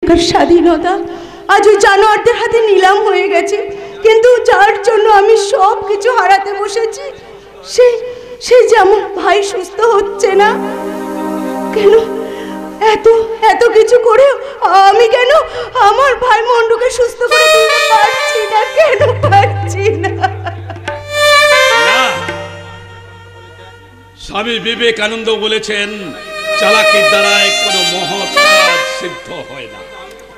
এখানকার স্বাধীনতা আজ ওই জানোয়ারদের হাতে নিলাম হয়ে গেছে। কিন্তু যার জন্য আমি সব কিছু হারাতে বসেছি, সেই যে আমার ভাই সুস্থ হচ্ছে না কেন? এত কিছু করে আমি কেন আমার ভাই মন্ডুকে সুস্থ করে দিতে পারছি না? কেন পারছি না? স্বামী বিবেকানন্দ বলেছেন, চালাকির দ্বারাই কোনো মহৎ কাজ সিদ্ধ হয় না।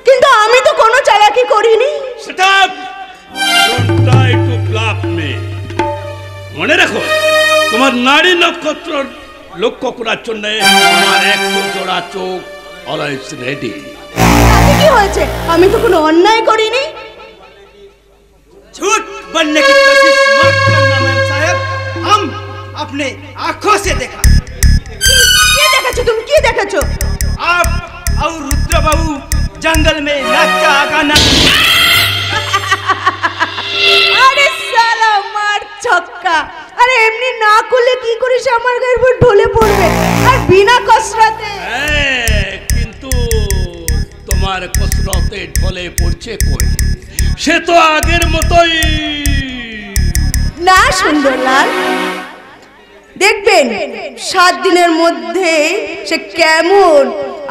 কিন্তু আমি তো কোনো চালাকি করিনি। সেটা don't try to bluff me. মনে রাখো, তোমার নারী নক্ষত্র লক্ষ্য করার জন্য আমার 100 জোড়া চোখ অলওয়েজ রেডি। তাতে কি হয়েছে? আমি তো কোনো অন্যায় করিনি। झूठ बनने की कोशिश मत करना मैम साहब, हम अपने आंखों से देखा। क्या देखाছো तुम? क्या देखाছো? आप और रुद्र बाबू जंगल में नाचा गाना। আরে শালা মার ছক্কা! আরে এমনি না করলে কি করিস আমার গায়ের উপর ঢলে পড়বে, আর বিনা কসরতে। কিন্তু তোমার কসরতে ঢলে পড়ছে কই? সে তো আগের মতোই। না সুন্দরলাল, দেখবেন 7 দিনের মধ্যে সে কেমন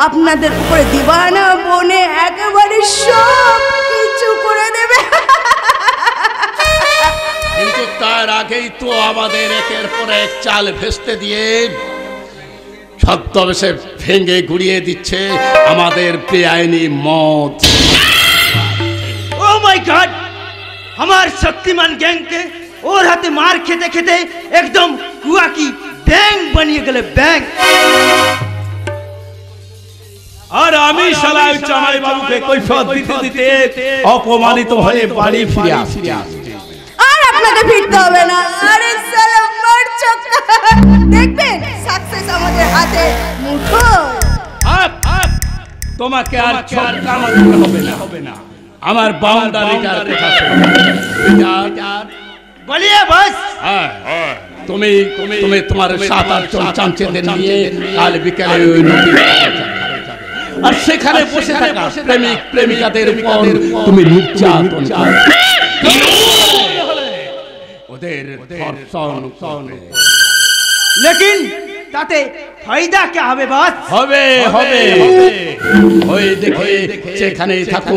আপনাদের উপরে দিবানা বনে একেবারে সব কিছু করে দেবে। কিন্তু তার আগেই তো আমাদের একের পর এক চাল ভেস্তে দিয়ে ছদ্মবেশে ভেঙে গুড়িয়ে দিচ্ছে আমাদের বেআইনি মদ। ओ माय गॉड, हमार शक्तिमान गैंग के और हाथे मार खेते खेते एकदम कुआ की बैंग बनिए गले बैंग। আর আমি শালা জামাই বাবুকে কৈফিয়ত দিতে দিতে অপমানিত হয়ে বাড়ি ফিরে আসছি। আর আপনাকে ফিরতে হবে না। আরে শালা মার ছক্কা! দেখবেন সাকসেস আমাদের হাতে মুঠো। তোমাকে আর ছক্কা মারতে হবে না। আমার বাউন্ডারিটার কথা শোনো। बोलिए बस। তুমি তোমার 7-8 জন চামচেদের নিয়ে কাল বিকালে ওই নদী আর সেখানে বসে থাকা প্রেমিক প্রেমিকাদের উপর তুমি নির্যাতন ওদের ধর্ষণ করবে। लेकिन ताते फायदा क्या হবে बस? হবে ওই দেখে সেখানেই থাকো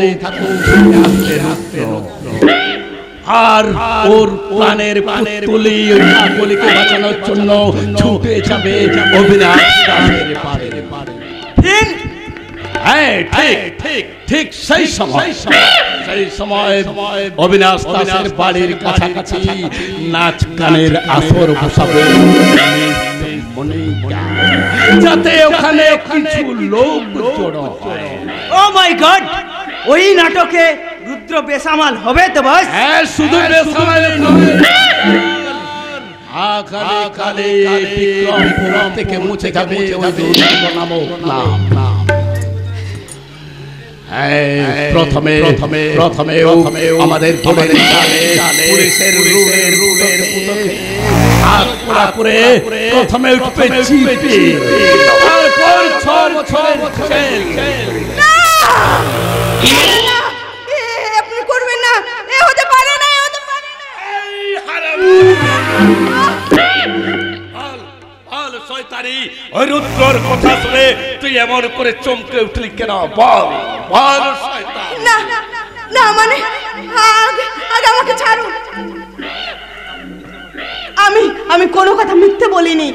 আর ওর প্রাণের তুলি বলিকে বাঁচানোর জন্য ছুটে যাবে অবিনাশ দাসের পারে। ঠিক সেই সময় অবিনাশ দাসের বাড়ির কাছাকাছি নাচ গানের আসর বসাবে, যাতে ওখানে কিছু লোক জড়ো হয়। ও মাই গড, ওই নাটকে রুদ্র বেসামাল হবে তো বস? হ্যাঁ, শুধু বেসামাল নয়, আকালে বিক্রমপুর থেকে মুছে যাবে ওই দুর্গ নামক নাম। প্রথমে আমাদের পুলিশের রুলের হাত পোড়া করে প্রথমে উঠবে জিপি, তারপর 6 বছরের জেল। আপনি করবেন না, এ হতে পারে না। শয়তানি, ওই রুদ্রর কথা শুনে তুই এমন করে চমকে উঠলি কেন? বল শয়তান। না মানে আগে আমাকে ছাড়ুন। আমি কোনো কথা মিথ্যে বলিনি।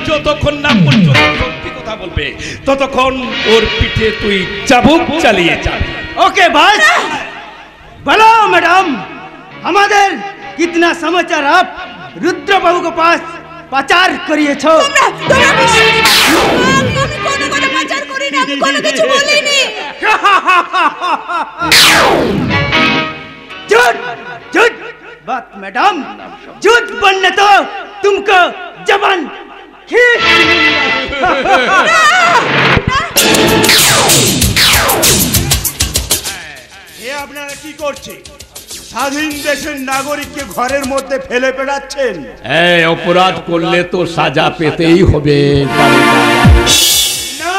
যতক্ষণ না পর্যন্ত সত্যি কথা বলবে ততক্ষণ ওর পিঠে তুই চাবুক চালিয়ে যাবি। ओके बस। बोलो मैडम, हमारे कितना समाचार आप रुद्र बाबू के पास पाचार करिए छो? झूठ झूठ बात मैडम, झूठ बनने तो तुमको जबान खींच। আপনারা কি করছেন? স্বাধীন দেশের নাগরিককে ঘরের মধ্যে ফেলে বেড়াচ্ছেন। এই অপরাধ করলে তো সাজা পেতেই হবে। না,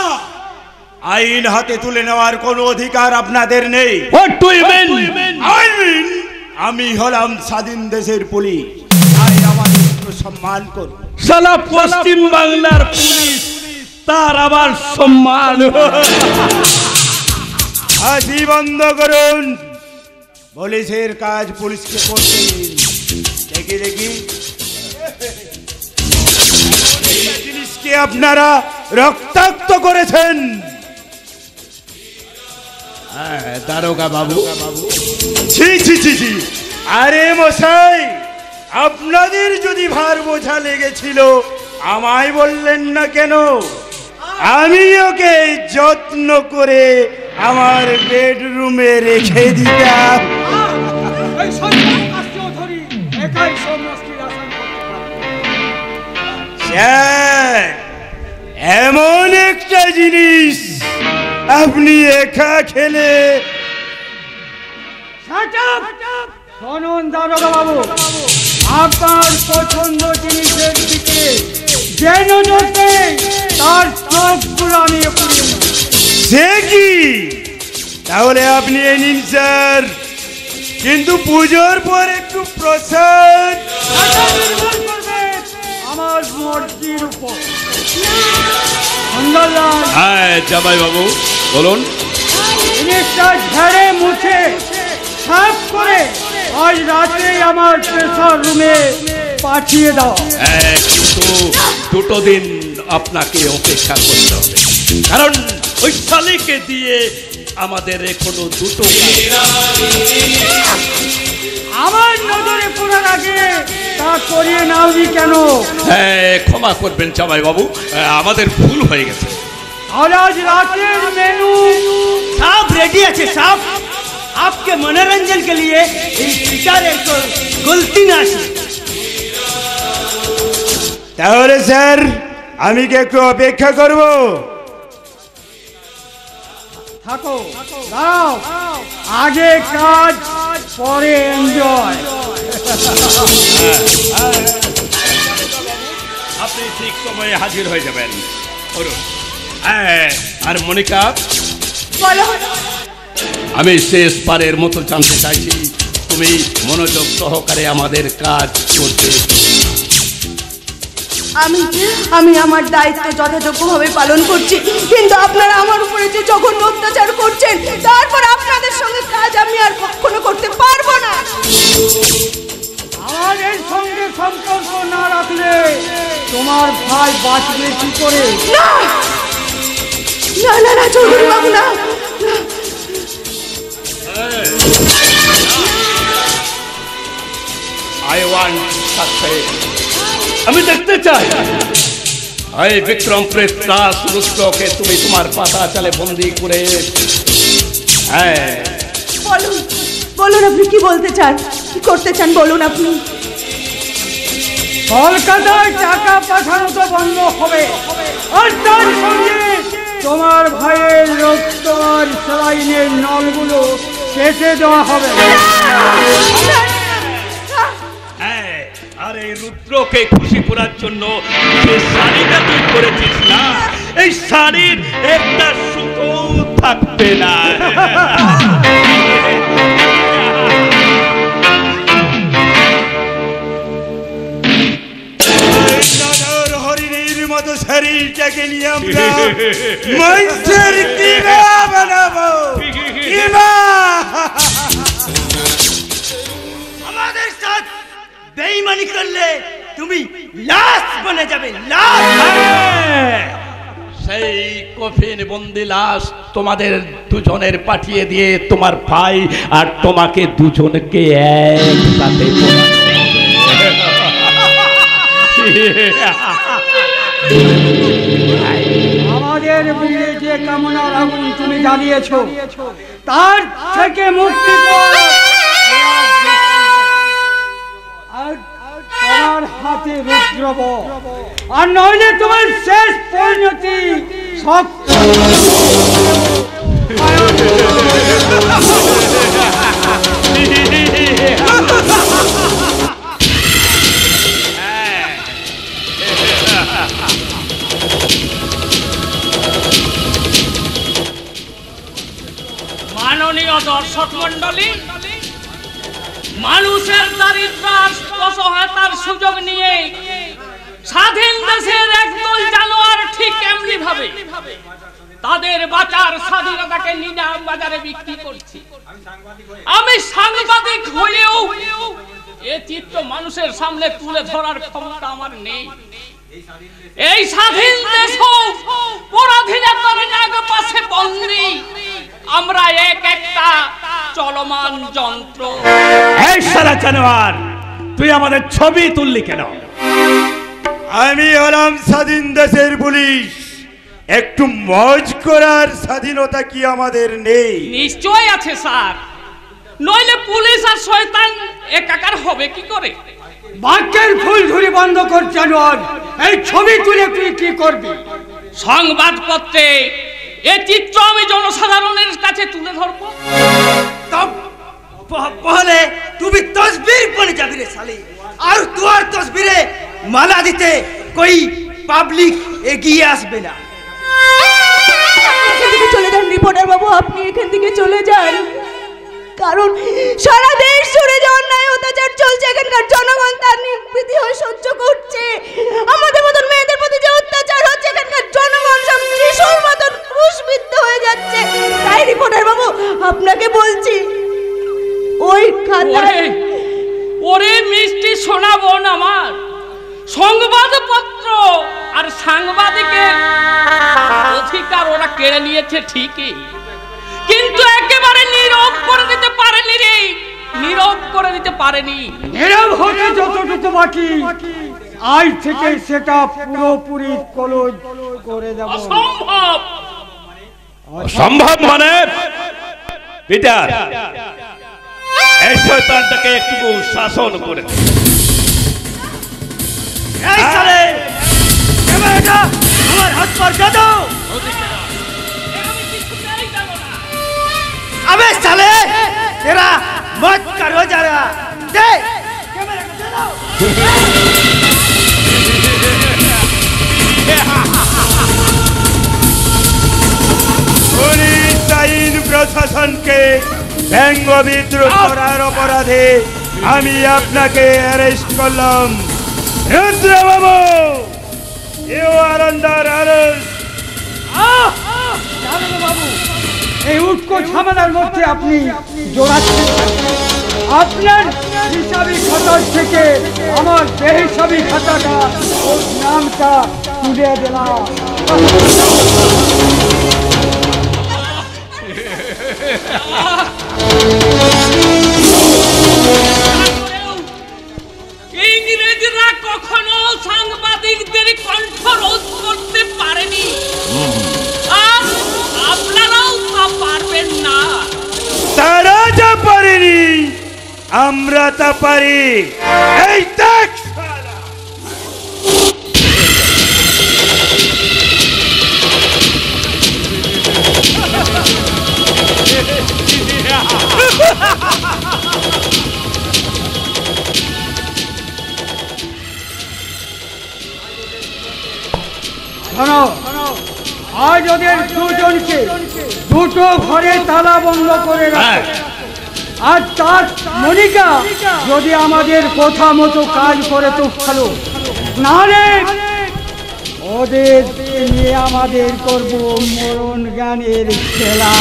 আইন হাতে তুলে নেওয়ার কোনো অধিকার আপনাদের নেই। What do you mean? I mean, আমি হলাম স্বাধীন দেশের পুলিশ, তাই আমাদের একটু সম্মান করুন। সালা পশ্চিম বাংলার পুলিশ, তার আবার সম্মান। হাসি বন্ধ করুন। পুলিশের কাজ পুলিশকে করতে দিন। দেখি দেখি এই জিনিসকে আপনারা রক্তাক্ত করেছেন। দারোগা বাবু, ছি ছি ছি ছি, আরে মশাই, আপনাদের যদি ভার বোঝা লেগেছিল আমায় বললেন না কেন? আমি ওকে যত্ন করে আমার বেডরুমে রেখে দিতাম। স্যার, এমন একটা জিনিস আপনি একা খেলে। শুনুন দারোগা বাবু, আপনার পছন্দ জিনিসের দিকে যে নজর দেয় তার চোখগুলো আমি পুড়িয়ে নেব। সে কি? তাহলে আপনি এ নিন স্যার, কিন্তু পুজোর পর একটু প্রসাদ। নির্ভর করবে আমার মর্জির উপর। সুন্দরলাল, হ্যাঁ জামাই বাবু বলুন। জিনিসটা ঝেড়ে মুছে সাফ করে আজ রাতে আমার প্রেসার রুমে পাঠিয়ে দাও। কিন্তু দুটো দিন আপনাকে অপেক্ষা করতে হবে, কারণ ওই শালিকে দিয়ে আমাদের এখনো দুটো আমার নজরে পড়ার আগে তা করিয়ে নাওনি কেন? ক্ষমা করবেন জামাই বাবু, আমাদের ভুল হয়ে গেছে। আজ रातेर मेनू सब रेडी আছে सब आपके मनोरंजन के लिए टीचर को गलती ना আসে। তাহলে স্যার আমি কি একটু অপেক্ষা করব? থাকো, দাও, আগে কাজ পরে এনজয়। আপনি ঠিক সময়ে হাজির হয়ে যাবেন। আর মনিকা, বলো। আমি শেষবারের মতো জানতে চাইছি, তুমি মনোযোগ সহকারে আমাদের কাজ করতে। আমি আমার দায়িত্ব যথাযোগ্যভাবে পালন করছি, কিন্তু আপনারা আমার উপরে যে জঘন্য অত্যাচার করছেন, তারপর আপনাদের সঙ্গে কাজ আমি আর কখনো করতে পারবো না। আমাদের সঙ্গে সম্পর্ক না রাখলে তোমার ভাই বাঁচবে কি করে? না না না না, চৌধুরী বাবু না। আমি দেখতে চাই এই বিক্রম প্রেতাস রুদ্রকে তুমি তোমার পাতা চালে বন্দি করে। বলুন বলুন, আপনি কি বলতে চান, কি করতে চান বলুন আপনি। কলকাতায় টাকা পাঠানো তো বন্ধ হবে, আর তার সঙ্গে তোমার ভাইয়ের রক্ত আর স্যালাইনের নলগুলো কেটে দেওয়া হবে। আর এই রুদ্রকে খুশি করার জন্য যে শাড়িটা তুই করেছিস না, এই শাড়ির একটা সুতো থাকবে না। হরিণীর মতো শরীরটাকে নিয়ে আমরা মঞ্চের কিবা বানাবো। আমাদের সাথে বেঈমানি করলে তুমি লাশ বনে যাবে, লাশ। সেই কফিন বন্দি লাশ তোমাদের দুজনের পাঠিয়ে দিয়ে তোমার ভাই আর তোমাকে দুজনকে একসাথে আমাদের বিলে যে কামনার আগুন তুমি জ্বালিয়েছো, তার থেকে মুক্তি আর তোমার হাতে রুদ্রব, আর নইলে তোমার শেষ পরিণতি শক্ত। মাননীয় দর্শক মণ্ডলী, মানুষের দারিদ্র আর অসহায়তার সুযোগ নিয়ে স্বাধীন দেশের একদল জানোয়ার ঠিক এমনি ভাবে তাদের বাঁচার স্বাধীনতাকে নিলাম বাজারে বিক্রি করছে। আমি সাংবাদিক হয়েও এ চিত্র মানুষের সামনে তুলে ধরার ক্ষমতা আমার নেই। এই স্বাধীন দেশ পরাধীনতার নাগ পাশে বন্দী, আমরা এক একটা চলমান যন্ত্র। এই সারা জানোয়ার, তুই আমাদের ছবি তুললি কেন? আমি হলাম স্বাধীন দেশের পুলিশ। একটু মজ করার স্বাধীনতা কি আমাদের নেই? নিশ্চয় আছে স্যার, নইলে পুলিশ আর শয়তান একাকার হবে কি করে? বাক্যের ফুল ঝুরি বন্ধ কর জানোয়ার। এই ছবি তুলে তুই কি করবি? সংবাদপত্রে এই চিত্র আমি জনসাধারণের কাছে তুলে ধরবো। तब पहले तू भी तस्वीर बन जाबी रे साले, और तुआर तस्वीरे माला दिते कोई पब्लिक एगिए आसबे ना। এখান থেকে চলে যান রিপোর্টার বাবু, আপনি এখান থেকে চলে যান। কারণ সারা দেশ জুড়ে যে অন্যায় অত্যাচার চলছে, এখানকার জনগণ তার নির্বৃতি হয়ে সহ্য করছে। আমাদের মতন মেয়েদের প্রতি যে অত্যাচার হচ্ছে, এখানকার জনগণ সব শিশুর মতন ক্রুশবিদ্ধ হয়ে যাচ্ছে। তাই রিপোর্টার বাবু আপনাকে বলছি, ওই খাতায় ওরে মিষ্টি শোনাবো না, আমার সংবাদপত্র আর সাংবাদিকের অধিকার ওরা কেড়ে নিয়েছে ঠিকই, কিন্তু একেবারে নীরব করে দিতে পারেনি রে, নীরব করে দিতে পারেনি। নীরব হতে যতটুকু বাকি, আজ থেকে সেটা পুরোপুরি কলজ করে দেব। অসম্ভব। সম্ভব মানে? পিটার, এই শয়তানটাকে একটু শাসন করে দে। এই साले ক্যামেরাটা আমার হাত पर दे दो। अबे साले तेरा मत करो जरा, दे कैमरा दे दो। পুলিশ আইন প্রশাসনকে ব্যঙ্গ বিদ্রোহ করার অপরাধে আমি আপনাকে অ্যারেস্ট করলাম। রুদ্রবাবু, ইউ আর আন্ডার অ্যারেস্ট। বাবু, এই উটকো ঝামেলার মধ্যে আপনি জড়াচ্ছেন। আপনার হিসাবি খাতার থেকে আমার বেহিসাবি খাতাটা, ওর নামটা তুলে দিলাম। ইংরেজরা কখনো সাংবাদিকদের কণ্ঠ রোধ করতে পারেনি, আর আপনারাও তা পারবেন না। তারা যা পারেনি, আমরা তা পারি। এই দেখ শালা। শোনো, আজ ওদের দুজনকে দুটো ঘরে তালা বন্ধ করে রাখো। আর তার মনিকা যদি আমাদের কথা মতো কাজ করে তো ভালো, নাহলে ওদের নিয়ে আমাদের করব মরণ গানের খেলা।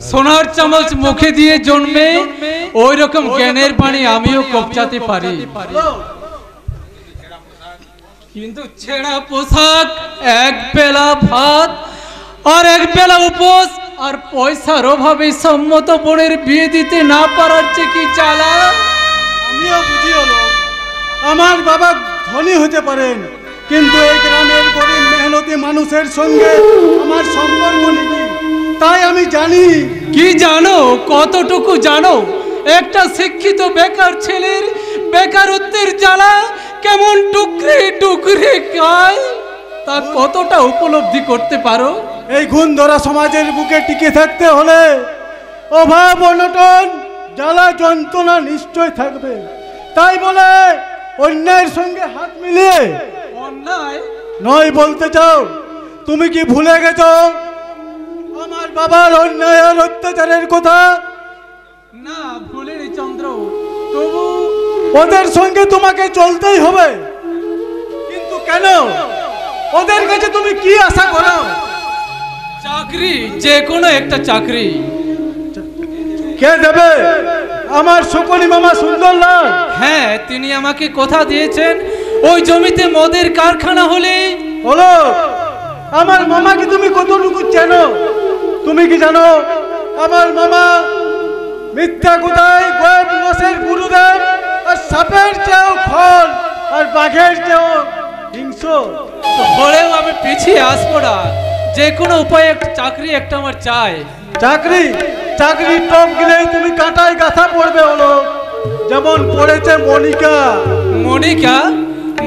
সোনার চামচ মুখে দিয়ে জন্মে ওই রকম জ্ঞানের পানি আমিও কপচাতে পারি, কিন্তু ছেঁড়া পোশাক, এক বেলা ভাত আর এক বেলা উপোস আর পয়সার অভাবে সম্মত বোনের বিয়ে দিতে না পারার চেয়ে কি জ্বালা। আমিও বুঝি হলো, আমার বাবা ধনী হতে পারেন, কিন্তু এই গ্রামের গরিব মেহনতি মানুষের সঙ্গে আমার সম্পর্ক নেই। তাই আমি জানি। কি জানো? কতটুকু জানো? একটা শিক্ষিত বেকার ছেলের বেকারত্বের জ্বালা কেমন টুকরে টুকরে খায়। তা কতটা উপলব্ধি করতে পারো? এই গুণ ধরা সমাজের বুকে টিকে থাকতে হলে অভাব অনটন জ্বালা যন্ত্রণা নিশ্চয় থাকবে। তাই বলে অন্যায়ের সঙ্গে হাত মিলিয়ে অন্যায় নয় বলতে চাও? তুমি কি ভুলে গেছো আমার বাবার অন্যায় আর অত্যাচারের কথা? না, ভুলিনি চন্দ্র। তবু ওদের সঙ্গে তোমাকে চলতেই হবে। কিন্তু কেন? ওদের কাছে তুমি কি আশা করো? চাকরি, যে কোনো একটা চাকরি। কে দেবে? আমার সকলি মামা সুন্দরলাল। হ্যাঁ, তিনি আমাকে কথা দিয়েছেন ওই জমিতে মদের কারখানা হলে। হলো আমার মামাকে তুমি কতটুকু চেনো? তুমি কি জানো আমার মামা মিথ্যা কোথায় গয়েব নসের গুরুদেব, আর সাপের চেয়েও খল আর বাঘের চেয়েও হিংস্র। হলেও আমি পিছিয়ে আসবো না। যে কোনো উপায়ে একটা চাকরি একটা আমার চাই। চাকরি চাকরি টপ গেলেই তুমি কাঁটায় গাথা পড়বে। হলো যেমন পড়েছে মনিকা। মনিকা?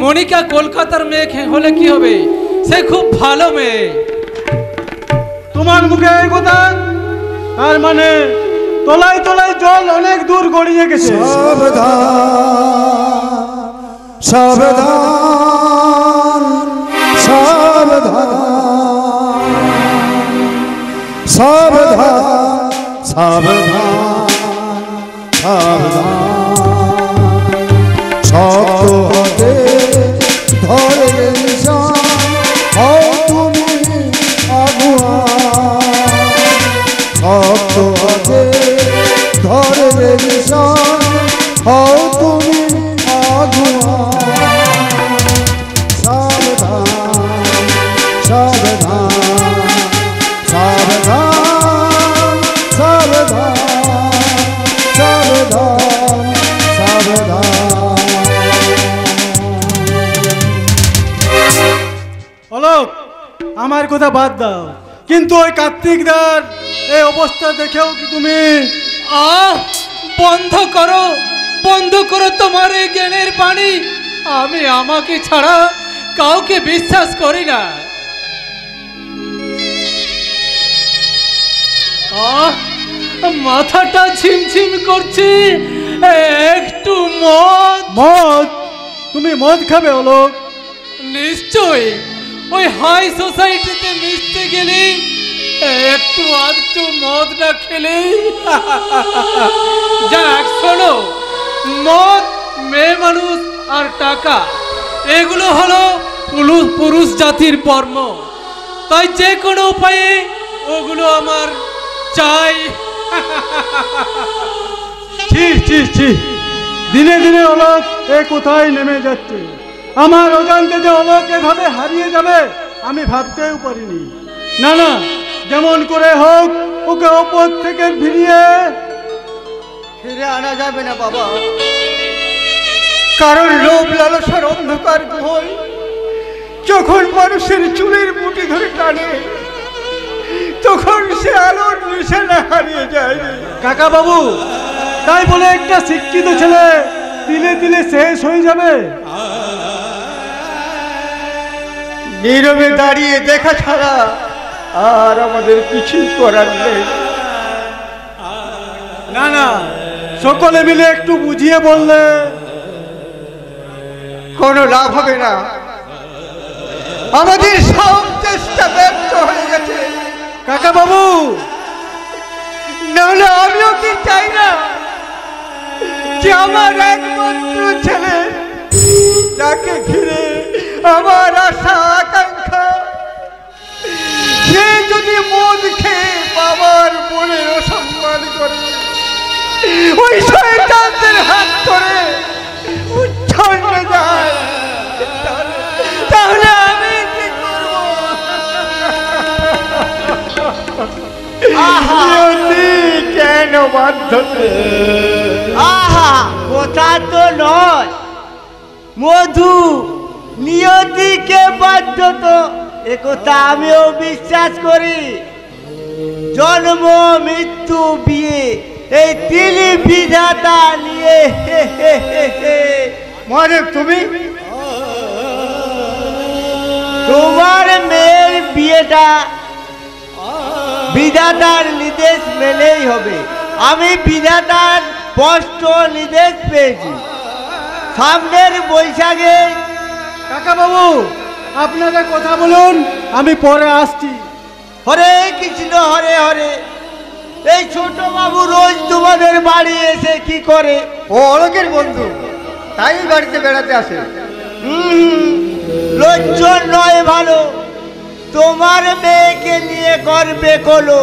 মনিকা কলকাতার মেয়ে হলে কি হবে? সে খুব ভালো মেয়ে। তোমার মুখে এই কথা? তার মানে তলায় তলায় জল অনেক দূর গড়িয়ে গেছে। সাবধান সাবধান সাবধান সাবধান সাবধান শক্ত হাতে ধরে নিশান হও তুমি আগুয়া। শক্ত হাতে ধরে নিশান হও তুমি আগুয়া। সাবধান সাবধান সাবধান সাবধান সাবধান সাবধান। অলোক, আমার কথা বাদ দাও, কিন্তু ওই কার্তিকদার এই অবস্থা দেখেও কি তুমি? বন্ধ করো, বন্ধ করো তোমার এই জ্ঞানের বাণী। আমি আমাকে ছাড়া কাউকে বিশ্বাস করি না। মাথাটা ঝিমঝিম করছে। একটু মদ। মদ? তুমি মদ খাবে অলোক? নিশ্চয়। ওই হাই সোসাইটিতে মিশতে গেলে একটু আধটু মদ না খেলে। যাক শোনো, মদ, মেয়ে মানুষ আর টাকা, এগুলো হলো পুরুষ জাতির কর্ম। তাই যে কোনো উপায়ে ওগুলো আমার চাই। ছি ছি ছি, দিনে দিনে অলোক এ কোথায় নেমে যাচ্ছে। আমার অজান্তে যে অলোক এভাবে হারিয়ে যাবে আমি ভাবতেও পারিনি। না না, যেমন করে হোক ওকে ওপর থেকে ফিরে আনা যাবে না বাবা। কারণ লোভ লালসার অন্ধকার গুহয় যখন মানুষের চুলের মুঠি ধরে টানে তখন সে আলোর নিশানা হারিয়ে যায়। কাকা বাবু, তাই বলে একটা শিক্ষিত ছেলে দিলে দিলে শেষ হয়ে যাবে? নীরবে দাঁড়িয়ে দেখা ছাড়া আর আমাদের কিছু করার নেই। না না, সকলে মিলে একটু বুঝিয়ে বললে কোনো লাভ হবে না। আমাদের সব চেষ্টা ব্যর্থ হয়ে গেছে কাকা বাবু। নাহলে আমিও কি চাই না যে আমার একমাত্র ছেলে, যাকে ঘিরে আমার আশা আকাঙ্ক্ষা, সে যদি মদ খেয়ে বাবার বোনের অসম্মান করে, ওই শয়তানদের হাত ধরে উচ্ছন্নে যায়, তাহলে আমি কি করব? কেন বাধ্য? আহা, কথা তো নয় মধু, নিয়তিকে বাধ্য তো, একথা আমিও বিশ্বাস করি। জন্ম মৃত্যু বিয়ে এই তিনি বিধাতা নিয়ে মানে তুমি তোমার বিয়েটা বিধাতার নির্দেশ মেনেই হবে। আমি বিধাতার স্পষ্ট নির্দেশ পেয়েছি। সামনের বৈশাখে কাকা বাবু আপনারা কথা বলুন, আমি পরে আসছি। হরে কৃষ্ণ হরে হরে। এই ছোট বাবু রোজ তোমাদের বাড়ি এসে কি করে? ও অলোকের বন্ধু, তাই বাড়িতে বেড়াতে আসে। লজ্জন নয় ভালো, তোমার মেয়েকে নিয়ে করবে কলো।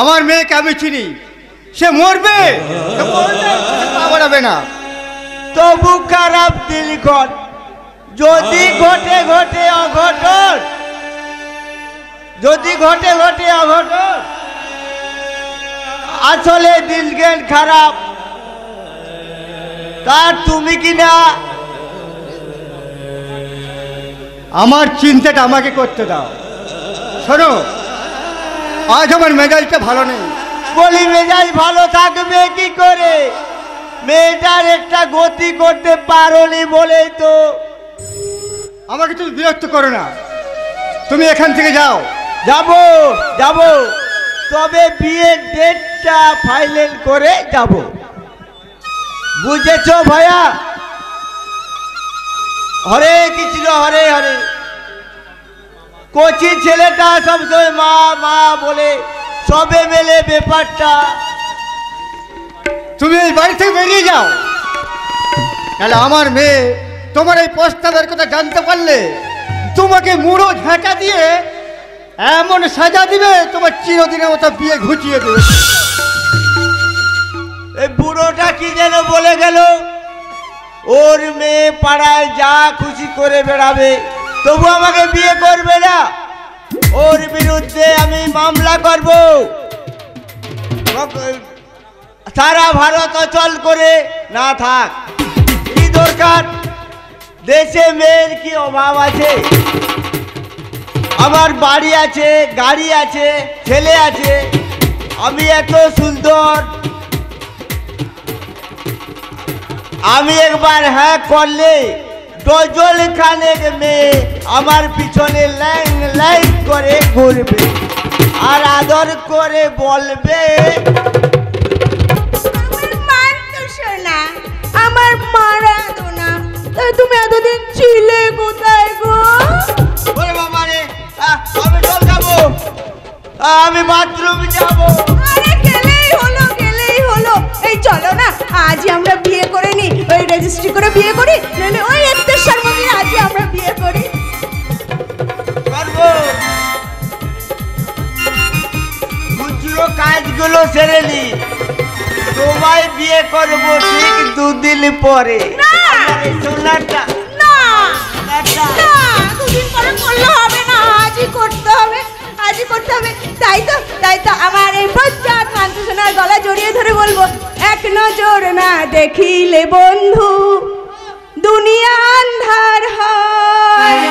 আমার মেয়েকে আমি চিনি, সে মরবে, বাড়াবে না। তবু খারাপ দিল কর, যদি ঘটে ঘটে অঘটন, যদি ঘটে ঘটে অঘটন, আসলে দিল জ্ঞান খারাপ। তার তুমি কি না? আমার চিন্তাটা আমাকে করতে দাও। শোনো, আজ আমার মেজাজটা ভালো নেই। বলি মেজাজ ভালো থাকবে কি করে? মেয়েটার একটা গতি করতে পারোনি বলেই তো। আমাকে তুমি বিরক্ত করো না, তুমি এখান থেকে যাও। যাব যাব, তবে বিয়ের ডেটটা ফাইনাল করে যাব। বুঝেছ ভাইয়া? হরে কৃষ্ণ হরে হরে। কচি ছেলেটা সবসময় মা মা বলে, সবে মেলে ব্যাপারটা। তুমি এই বাড়ি থেকে বেরিয়ে যাও, তাহলে আমার মেয়ে তোমার এই প্রস্তাবের কথা জানতে পারলে তোমাকে মুড়ো ঝাঁকা দিয়ে এমন সাজা দিবে, তোমার চিরদিনের মতো বিয়ে ঘুচিয়ে দেবে। এই বুড়োটা কি যেন বলে গেল, ওর মেয়ে পাড়ায় যা খুশি করে বেড়াবে, তবু আমাকে বিয়ে করবে না। ওর বিরুদ্ধে আমি মামলা করব। সারা ভারত অচল করে না থাক, কি দরকার? দেশে মেয়ের কি অভাব আছে? আমার বাড়ি আছে, গাড়ি আছে, ছেলে আছে। আমি এত সুন্দর, আমি একবার হ্যাঁ করলে ডজন খানেক মেয়ে আমার পিছনে লাইন লাইন করে ঘুরবে আর আদর করে বলবে, আমার মারাদোনা। তুমি এতদিন ছিলে কোথায় গো? ওরে বাবা রে, আমি জল খাবো, আমি বাথরুম যাবো। আরে গেলেই হলো, গেলেই হলো। এই চলো না, আজই আমরা বিয়ে করে নি, ওই রেজিস্ট্রি করে বিয়ে করি, নইলে ওই একটার মধ্যে আজই আমরা বিয়ে করি। করবো, খুচরো কাজগুলো সেরে নি, তোমায় বিয়ে করবো ঠিক 2 দিন পরে। সোনাটা না না, 2 দিন পরে করলে হবে না, আজই করতে হবে, আজই করতে হবে। তাই তো আমার এই বজ্জাত মানতে সোনার গলা জড়িয়ে ধরে বলবো, এক নজর না দেখিলে বন্ধু দুনিয়া আন্ধার হয়,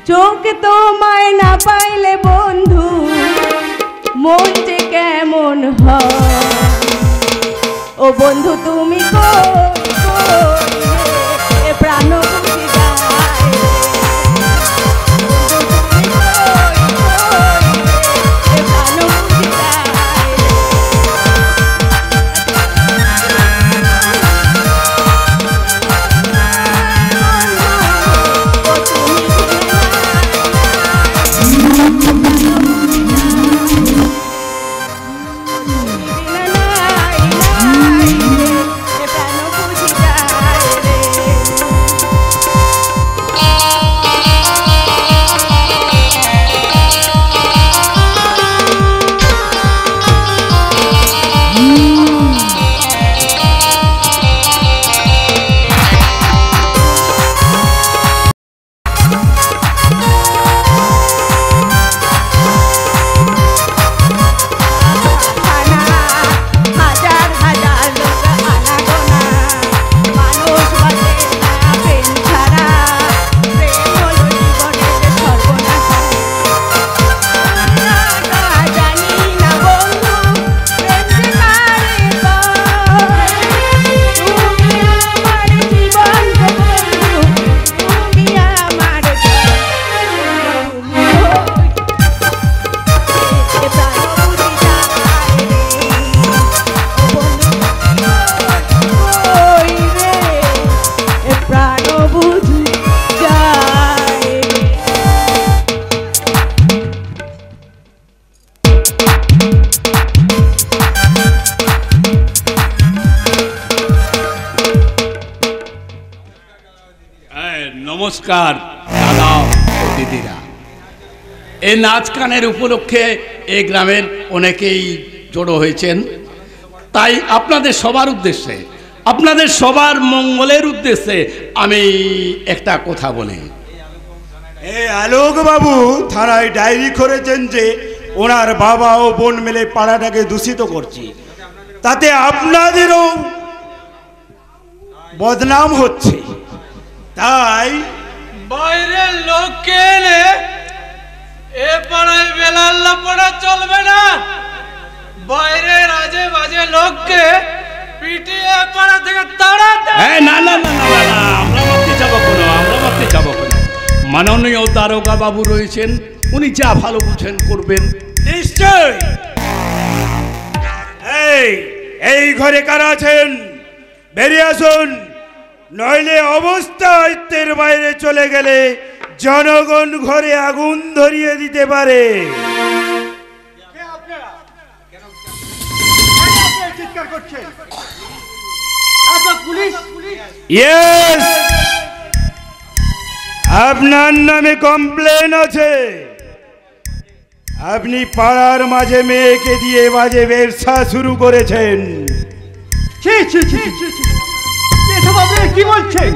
চোখ তোমায় না পাইলে বন্ধু মন যে কেমন হয়। ও বন্ধু তুমি প্রাণ নমস্কার দাদা ও দিদিরা। এই নাচ গানের উপলক্ষে এই গ্রামের অনেকেই জড়ো হয়েছেন, তাই আপনাদের সবার উদ্দেশ্যে, আপনাদের সবার মঙ্গলের উদ্দেশ্যে আমি একটা কথা বলি। এই আলোক বাবু থানায় ডায়েরি করেছেন যে ওনার বাবা ও বোন মিলে পাড়াটাকে দূষিত করছে, তাতে আপনাদেরও বদনাম হচ্ছে। তাই বাইরের লোককে এনে এ পাড়ায় বেলাল্লা পড়া চলবে না। বাইরের আজে বাজে লোককে পিটিয়ে পাড়া থেকে তাড়াতে। না না না না না, আমরা মারতে যাবো কোনো, আমরা মারতে যাবো কোনো। মাননীয় দারোগা বাবু রয়েছেন, উনি যা ভালো বুঝেন করবেন। নিশ্চয়। এই ঘরে কারা আছেন বেরিয়ে আসুন, নইলে অবস্থা আয়ত্তের বাইরে চলে গেলে জনগণ ঘরে আগুন ধরিয়ে দিতে পারে। ইয়েস, আপনার নামে কমপ্লেন আছে। আপনি পাড়ার মাঝে মেয়েকে দিয়ে বাজে ব্যবসা শুরু করেছেন। কি বলছেন?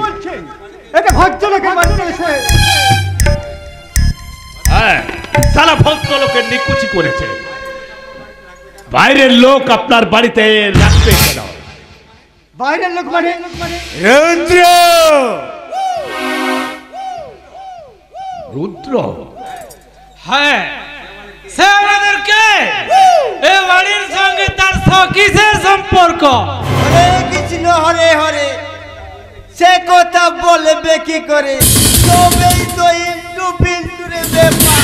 এটা ভদ্রলোকের বাড়িতে এসে হ্যাঁ, সারা ভদ্রলোকের নিকুচি করেছে। বাইরের লোক আপনার বাড়িতে রাখবে কেন? বাইরের লোক মানে রুদ্র। রুদ্র? হ্যাঁ, সে আমাদেরকে এ বাড়ির সঙ্গে তার কিসের সম্পর্ক? হরে কৃষ্ণ হরে হরে, সে কথা বলবে কি করে? তবেই তো ইন্টু পিন্টুরে ব্যাপার।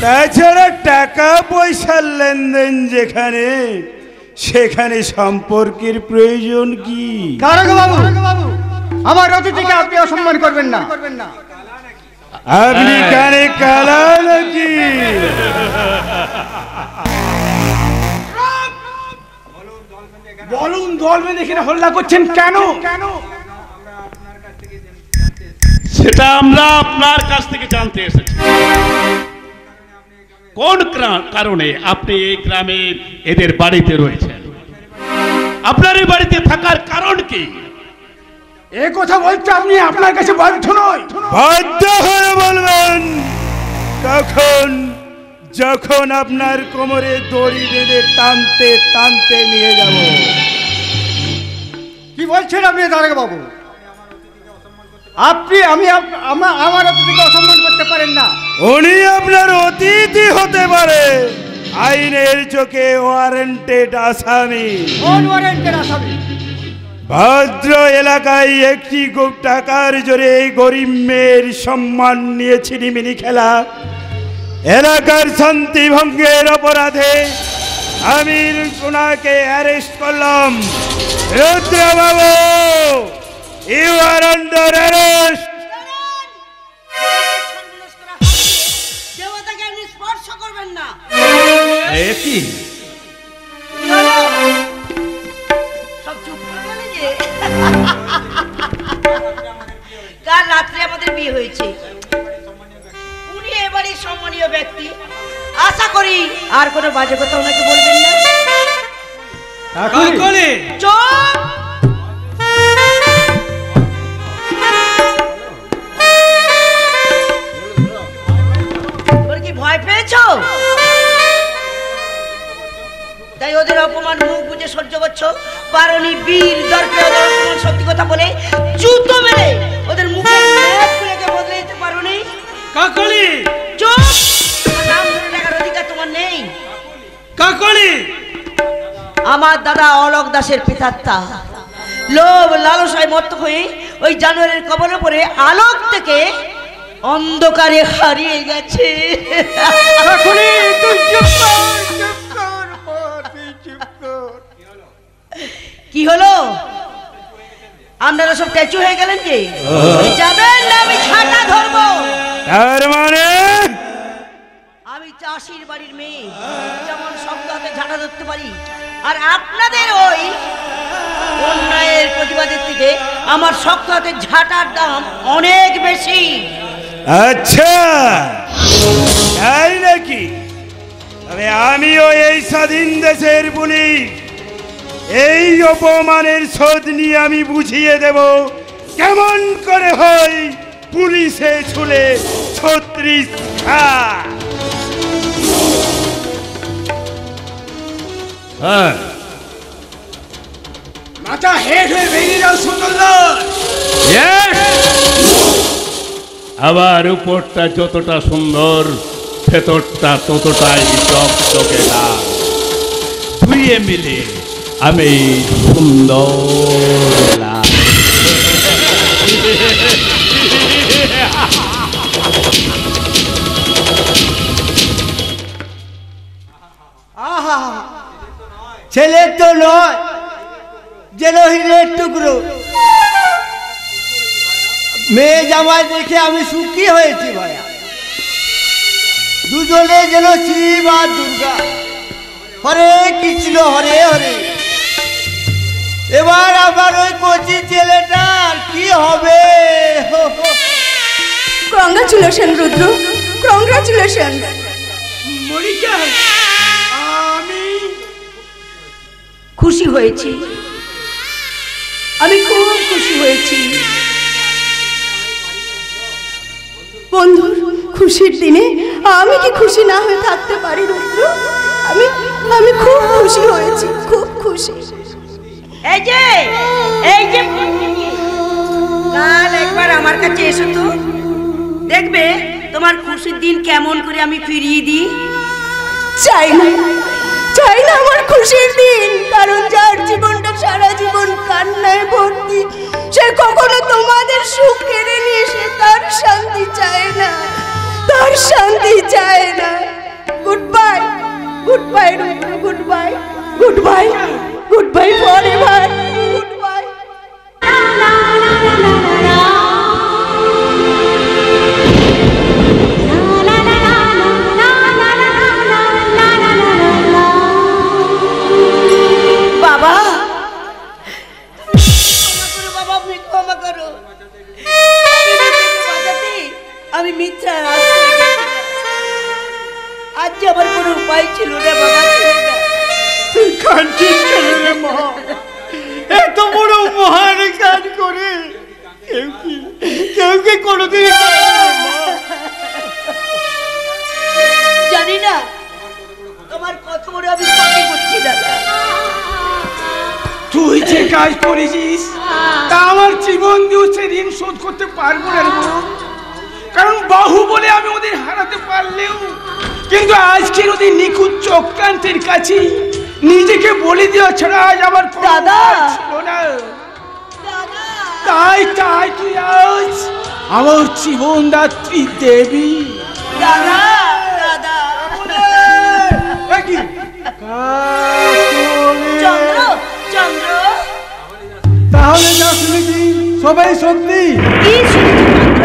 তাছাড়া টাকা পয়সার লেনদেন যেখানে, সেখানে সম্পর্কের প্রয়োজন কি? দারোগা বাবু, আমার অতিথিকে আপনি অসম্মান করবেন না। আপনি কানে কালা নাকি? বলুন দলবেন এখানে হল্লা করছেন কেন? সেটা আমরা আপনার কাছ থেকে জানতে এসেছি। কোন কারণে আপনি এই গ্রামে এদের বাড়িতে রয়েছেন? আপনার এই বাড়িতে থাকার কারণ কি? এ কথা বলতে আপনি আপনার কাছে বাধ্য নয়। বাধ্য হয়ে বলবেন তখন যখন আপনার কোমরে দড়ি বেঁধে টানতে টানতে নিয়ে যাব। কি বলছেন আপনি দারোগা বাবু? আমার অতিথিকে অসম্মান করতে পারেন না। উনি আপনার অতিথি হতে পারে, আইনের চোখে ওয়ারেন্টেড আসামি। ওয়ারেন্টেড আসামি? ভদ্র এলাকায় একটি টাকার জোরে গরিব মেয়ের সম্মান নিয়ে ছিনিমিনি খেলা, এলাকার শান্তি ভঙ্গের অপরাধে আমি ওনাকে অ্যারেস্ট করলাম। রুদ্রবাবু, ইউ আর আন্ডার অ্যারেস্ট। দেবতাকে আপনি স্পর্শ করবেন না। কি সব চুপ করে গেলে যে কাল রাত্রে আমাদের বিয়ে হয়েছে। উনি এবারে সম্মানীয় ব্যক্তি, আশা করি আর কোনো বাজে কথা ওনাকে বলবেন না। চুপ। কি ভয় পেয়েছো? তাই ওদের অপমান মুখ বুঝে সহ্য করছো? পারনি বীর দর্পে ওদের অপমান সত্যি কথা বলে জুতো মেরে ওদের মুখের মেঘগুলোকে বদলে দিতে পারোনি? কাকলি চুপ! নাম ধরে ডাকার অধিকার তোমার নেই। কাকলি, আমার দাদা অলোক দাসের পিতাত্তা লোভ লালসায় মত্ত হয়ে ওই জানোয়ারের কবলে পড়ে আলোক থেকে অন্ধকারে হারিয়ে গেছে। কি হলো? আপনারা সব ট্যাচু হয়ে গেলেন যে? যাবেন না আমি ছাতা ধরবো। তার মানে আমি চাষির বাড়ির মেয়ে, যেমন শব্দ হাতে ঝাঁটা ধরতে পারি, আর আপনাদের ওই অন্যায়ের প্রতিবাদের থেকে আমার শক্ত হাতের ঝাঁটার দাম অনেক বেশি। আচ্ছা তাই নাকি? তবে আমিও এই স্বাধীন দেশের পুলিশ, এই অপমানের শোধ নিয়ে আমি বুঝিয়ে দেব কেমন করে হয় পুলিশে ছুলে 36 খা। হ্যাঁ, মাথা হেড হয়ে বেরিয়ে যাও সুন্দর। আবার উপরটা যতটা সুন্দর ভেতরটা ততটাই চকচকে লাল। ধুয়ে মিলে আমি সুন্দর লাল। আহা, ছেলে তো নয়, যেন হীরের টুকরো। মেয়ে জামাই দেখে আমি সুখী হয়েছি ভাইয়া। দুজনে যেন শিব আর দুর্গা। হরে কৃষ্ণ হরে হরে। এবার আমার ওই কচি ছেলেটার কি হবে? কংগ্রাচুলেশন রুদ্র, কংগ্রাচুলেশন। মনিকা, আমি খুশি হয়েছি, আমি খুব খুশি হয়েছি। বন্ধুর খুশির দিনে আমি কি খুশি না হয়ে থাকতে পারি রুদ্র? আমি খুব খুশি হয়েছি, খুব খুশি। এই যে কাল একবার আমার কাছে এসো তো, দেখবে তোমার খুশির দিন কেমন করে আমি ফিরিয়ে দিই। চাই না, চাই না আমার খুশির দিন, কারণ যার জীবনটা সারা জীবন কান্নায় ভর্তি, সে কখনো তোমাদের সুখ কেড়ে নিয়ে সে তার শান্তি চায় না, তার শান্তি চায় না। Goodbye, goodbye Rudra, goodbye, goodbye, goodbye forever, goodbye. বাবা, বাবা আপনি ক্ষমা করো, আমি মিথ্যা আজ আমার কোনো উপায় ছিল না বাবা। তুই কাঁদছিস কেন রে মা? এত বড় উপহার কাজ করে কেউ কি কোনোদিন জানি না তোমার কত বড় আমি ক্ষতি করছি না। তুই যে কাজ করেছিস তা আমার জীবন দিয়ে সে ঋণ শোধ করতে পারবো না রে বউ। কারণ বাহু বলে আমি ওদের হারাতে পারলেও কিন্তু আজকের ওদের নিখুঁত চক্রান্তের কাছে নিজেকে বলে দেওয়া ছাড়া আজ আমার দাদা ছিল না। তাই তাই তুই আজ আমার জীবনদাত্রী দেবী। দাদা দাদা চন্দ্র চন্দ্র, তাহলে যা শুনেছি সবাই সত্যি? কি শুনেছি চন্দ্র?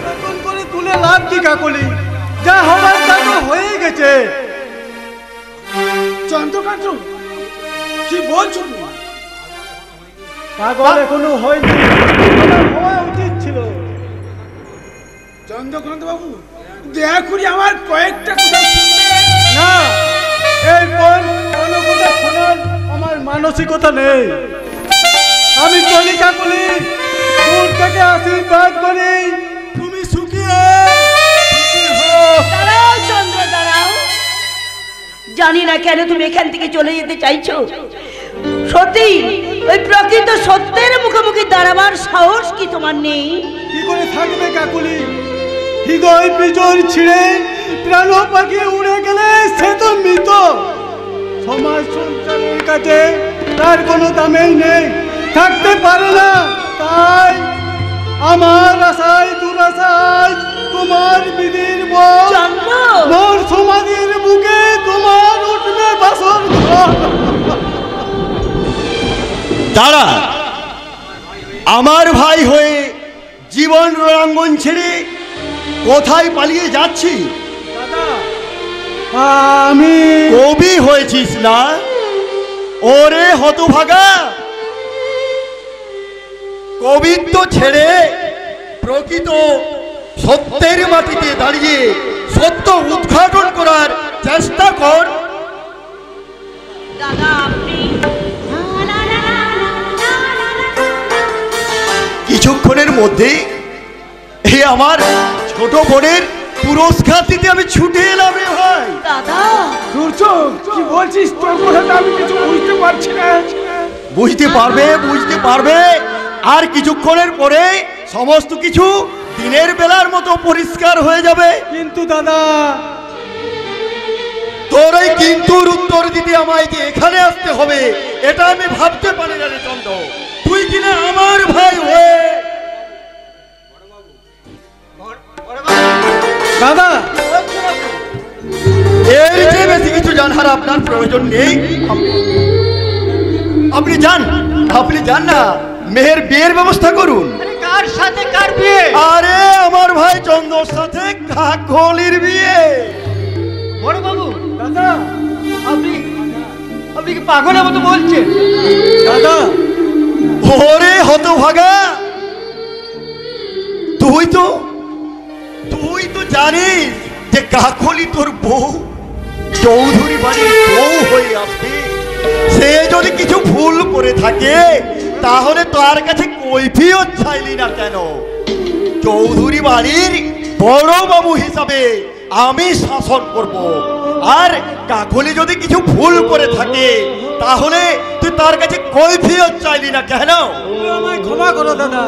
নতুন করে তুলে লাভ কি কাকলি? যা হবার তা তো হয়ে গেছে। চন্দ্রকান্ত কি বলছো? পাগল এখনো হয়নি, হওয়া উচিত ছিল। চন্দ্রকান্ত বাবু দয়া করে আমার কয়েকটা কথা শুনবেন। না, এরপর কোনো কথা শোনার আমার মানসিকতা নেই। আমি চলি কাকলি, দূর থেকে আশীর্বাদ করি তুমি সুখী হও। দাঁড়াও চন্দ্র দাঁড়াও, জানি না কেন তুমি এখান থেকে চলে যেতে চাইছো। সত্যি ওই প্রকৃত সত্যের মুখোমুখি দাঁড়াবার সাহস কি তোমার নেই? কি করে থাকবে কাকুলি? হৃদয় পিজর ছিঁড়ে প্রাণ পাখি উড়ে গেলে সে তো মৃত। সমাজ সঞ্চারের কাছে তার কোনো দামেই নেই, থাকতে পারে না। তাই আমার আশায় দুরাশায় তোমার বিধির বল, মোর সমাধির বুকে তোমার উঠবে বাসর ঘর। দাঁড়া, আমার ভাই হয়ে জীবন রণাঙ্গন ছেড়ে কোথায় পালিয়ে যাচ্ছি? আমি কবি হয়েছিস না? ওরে হতভাগা, কবিত্ব ছেড়ে প্রকৃত সত্যের মাটিতে দাঁড়িয়ে সত্য উদ্ঘাটন করার চেষ্টা কর। দাদা আপনি কিছুক্ষণের মধ্যে এই আমার ছোট বোনের পুরস্কার দিতে আমি ছুটে এলাম রে ভাই। দাদা সূর্য কি বলছিস? তোর কথাটা আমি কিছু বুঝতে পারছি না। বুঝতে পারবে আর কিছুক্ষণের পরে সমস্ত কিছু দিনের বেলার মতো পরিষ্কার হয়ে যাবে। কিন্তু দাদা, তোর এই কিন্তুর উত্তর দিতে আমায় যে এখানে আসতে হবে এটা আমি ভাবতে পারি না রে চন্দ্র। তুই কিনা আমার ভাই হয়ে দাদা এর চেয়ে বেশি কিছু জানার আপনার প্রয়োজন নেই। আপনি যান না, মেয়ের বিয়ের ব্যবস্থা করুন। কার সাথে কার বিয়ে? আরে আমার ভাই চন্দ্রর সাথে কাকলির বিয়ে। বড় বাবু, দাদা আপনি কি পাগলের মতো বলছেন? দাদা ওরে হতভাগা, তুই তো জানিস যে কাকলি তোর বউ, চৌধুরী বাড়ির বউ হয়ে আসবে। সে যদি কিছু ভুল করে থাকে তাহলে তার কাছে কৈফিয়ত চাইলি না কেন? চৌধুরী বাড়ির বড় বাবু হিসাবে আমি শাসন করব, আর কাকলি যদি কিছু ভুল করে থাকে তাহলে তুই তার কাছে কৈফিয়ত চাইলি না কেন? আমায় ক্ষমা করো দাদা,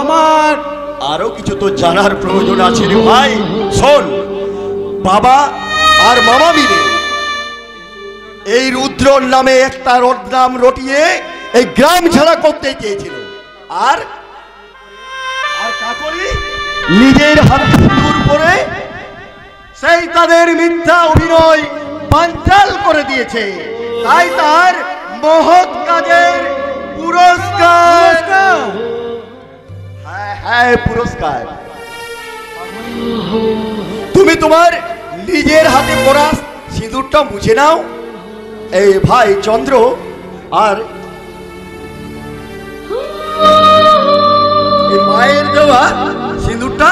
আমার আরো কিছু তো জানার প্রয়োজন আছে রে ভাই। শোন, বাবা আর মামা মিলে এই রুদ্রর নামে একটা নাম রটিয়ে এই গ্রাম ছাড়া করতে চেয়েছিল, আর কাকলি নিজের হাত সিঁদুর পরে সেই তাদের মিথ্যা অভিনয় বানচাল করে দিয়েছে। তাই তার মহৎ কাজের পুরস্কার, হ্যাঁ পুরস্কার তুমি তোমার নিজের হাতে পরা সিঁদুরটা মুছে নাও। এই ভাই চন্দ্র, আর মায়ের দেওয়া সিঁদুরটা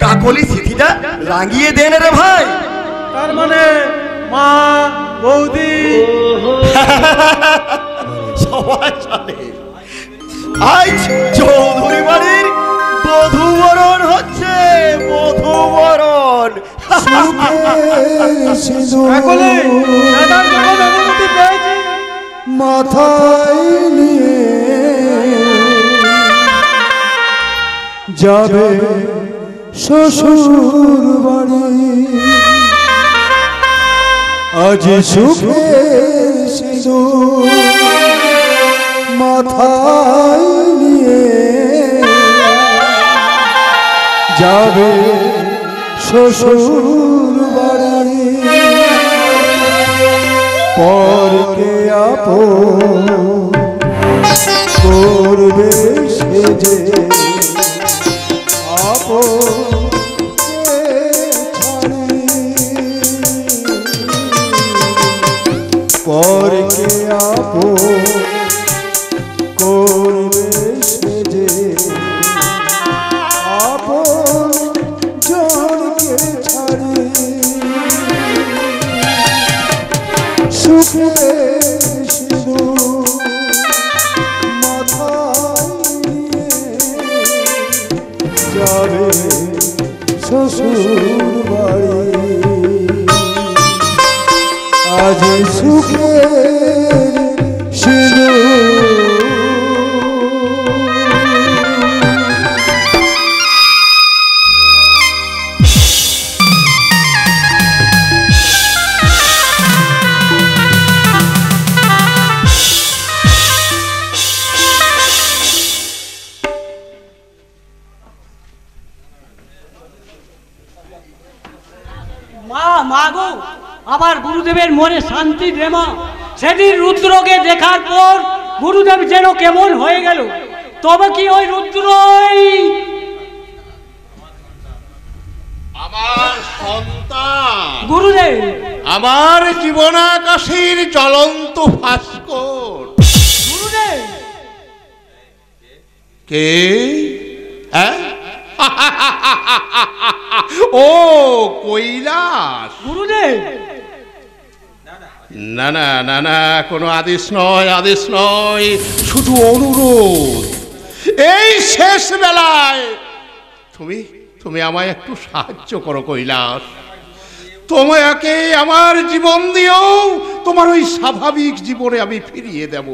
কাকলি সিঁথিটা রাঙিয়ে দেন রে ভাই। তার মানে মা বৌদি সবাই জানে আজ চৌধুরী বাড়ির বধূবরণ হচ্ছে, বধূবরণ। মাথায় নিয়ে যাবে শ্বশুর বাড়ি, আজ সুখে সিঁদুর মাথায় নিয়ে যাবে শ্বশুর বাড়ি, পরকে আপন করবে সেজে আপনকে ছাড়ি, পরকে আপন করবে সেজে আপন জনকে ছাড়ি, সুখে সিঁদুর মাথায় নিয়ে যাবে শ্বশুর বাড়ি, আজ সুখে সিঁদুর। মা গো, আমার গুরুদেবের মনে শান্তি দে মা। সেদিন রুদ্রকে দেখার পর গুরুদেব যেন কেমন হয়ে গেল। তবে কি ওই রুদ্রই আমার সন্তান? গুরুদেব, আমার জীবনাকাশের জ্বলন্ত ভাস্কর। গুরুদেব কে? হ্যাঁ? ও কৈলাস। গুরুদেব, না না না না, কোনো আদেশ নয়, আদেশ নয়, শুধু অনুরোধ। এই শেষ বেলায় তুমি তুমি আমায় একটু সাহায্য করো কৈলাস। তোমাকে আমার জীবন দিয়েও তোমার ওই স্বাভাবিক জীবনে আমি ফিরিয়ে দেব।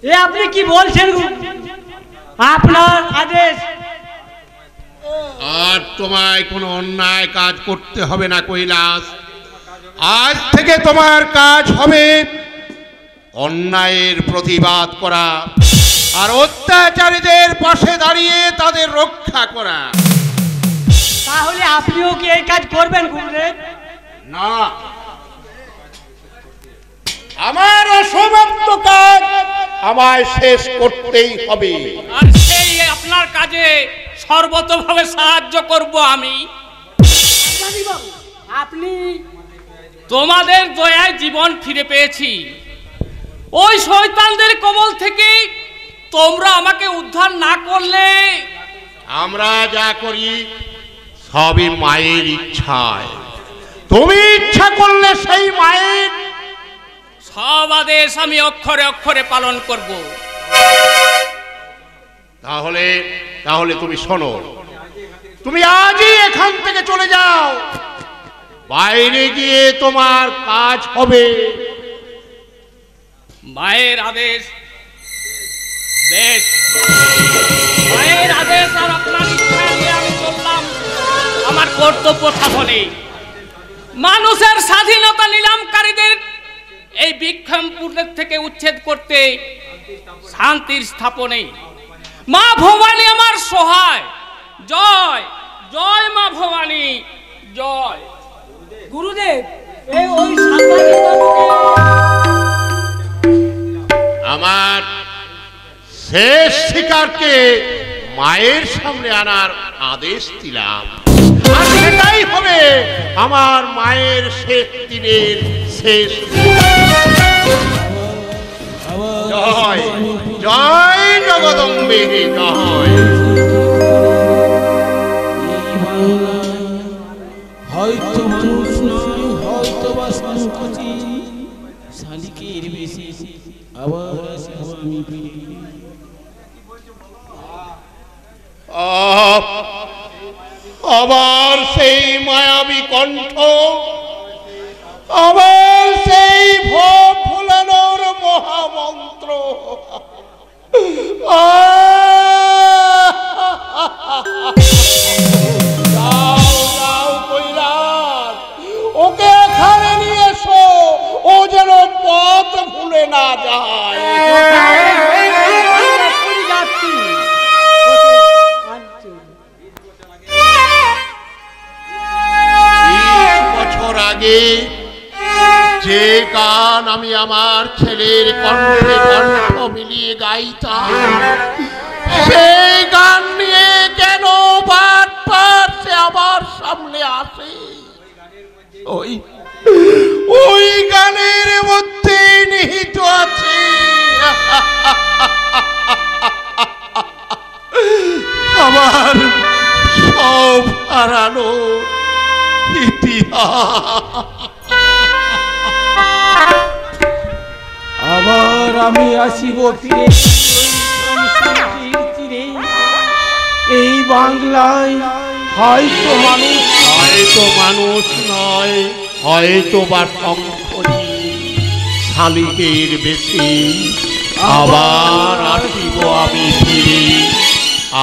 এ আপনি কি বলছেন? আপনার আদেশ। আর তোমায় কোনো অন্যায় কাজ করতে হবে না কৈলাস। আজ থেকে তোমার কাজ হবে অন্যায়ের প্রতিবাদ করা আর অত্যাচারীদের পাশে দাঁড়িয়ে তাদের রক্ষা করা। তাহলে আপনিও কি এই কাজ করবেন গুরুদেব? না, আমার অসমাপ্ত কাজ আমায় শেষ করতেই হবে। আর সেই আপনার কাজে সর্বতভাবে সাহায্য করব আমি। আপনি তোমাদের দয়ায় জীবন ফিরে পেয়েছি। ওই শয়তানদের কবল থেকে তোমরা আমাকে উদ্ধার না করলে আমরা যা করি সবই মায়ের ইচ্ছায়। তুমি ইচ্ছা করলে সেই মায়ের সব আদেশ আমি অক্ষরে অক্ষরে পালন করব। তাহলে তাহলে তুমি শোনো, তুমি আজই এখান থেকে চলে যাও। বাইরে গিয়ে তোমার কাজ হবে। মায়ের আদেশ, বেশ, মায়ের আদেশ আর আপনার ইচ্ছায় আমি চললাম আমার কর্তব্য সাধনে। মানুষের স্বাধীনতা নিলামকারীদের এই বিক্ষমপুরের থেকে উচ্ছেদ করতে, শান্তির স্থাপনে মা ভবানী আমার সহায়। জয় জয় মা ভবানী, জয়। গুরুদেব, আমার শেষ শিকারকে মায়ের সামনে আনার আদেশ দিলাম, আর সেটাই হবে আমার মায়ের শেষ দিনের শেষ। জয় জয় জগদম্বে, জয়। হয়তো মানুষ নয়, হয়তো বা সংকোচি, শালিকের বেশি আবার আসবো আমি ফিরে। আবার সেই মায়াবী কণ্ঠ, আবার সেই ভোগ ভুলানোর মহামন্ত্র। যাও যাও কৈলাস, ওকে এখানে নিয়ে এসো, ও যেন পথ ভুলে না যায়। আগে যে গান আমি আমার ছেলের কণ্ঠে কণ্ঠ মিলিয়ে গাইতাম, সেই গান নিয়ে কেন বারবার সে আমার সামনে আসে? ওই গানের মধ্যে নিহিত আছে আমার সব হারানো আবার আমি আসিব ফিরে এই বাংলায়। হয়তো মানুষ নয়, হয়তো বা শঙ্খজি, শালিকের বেশি আবার আসিব আমি ফিরে,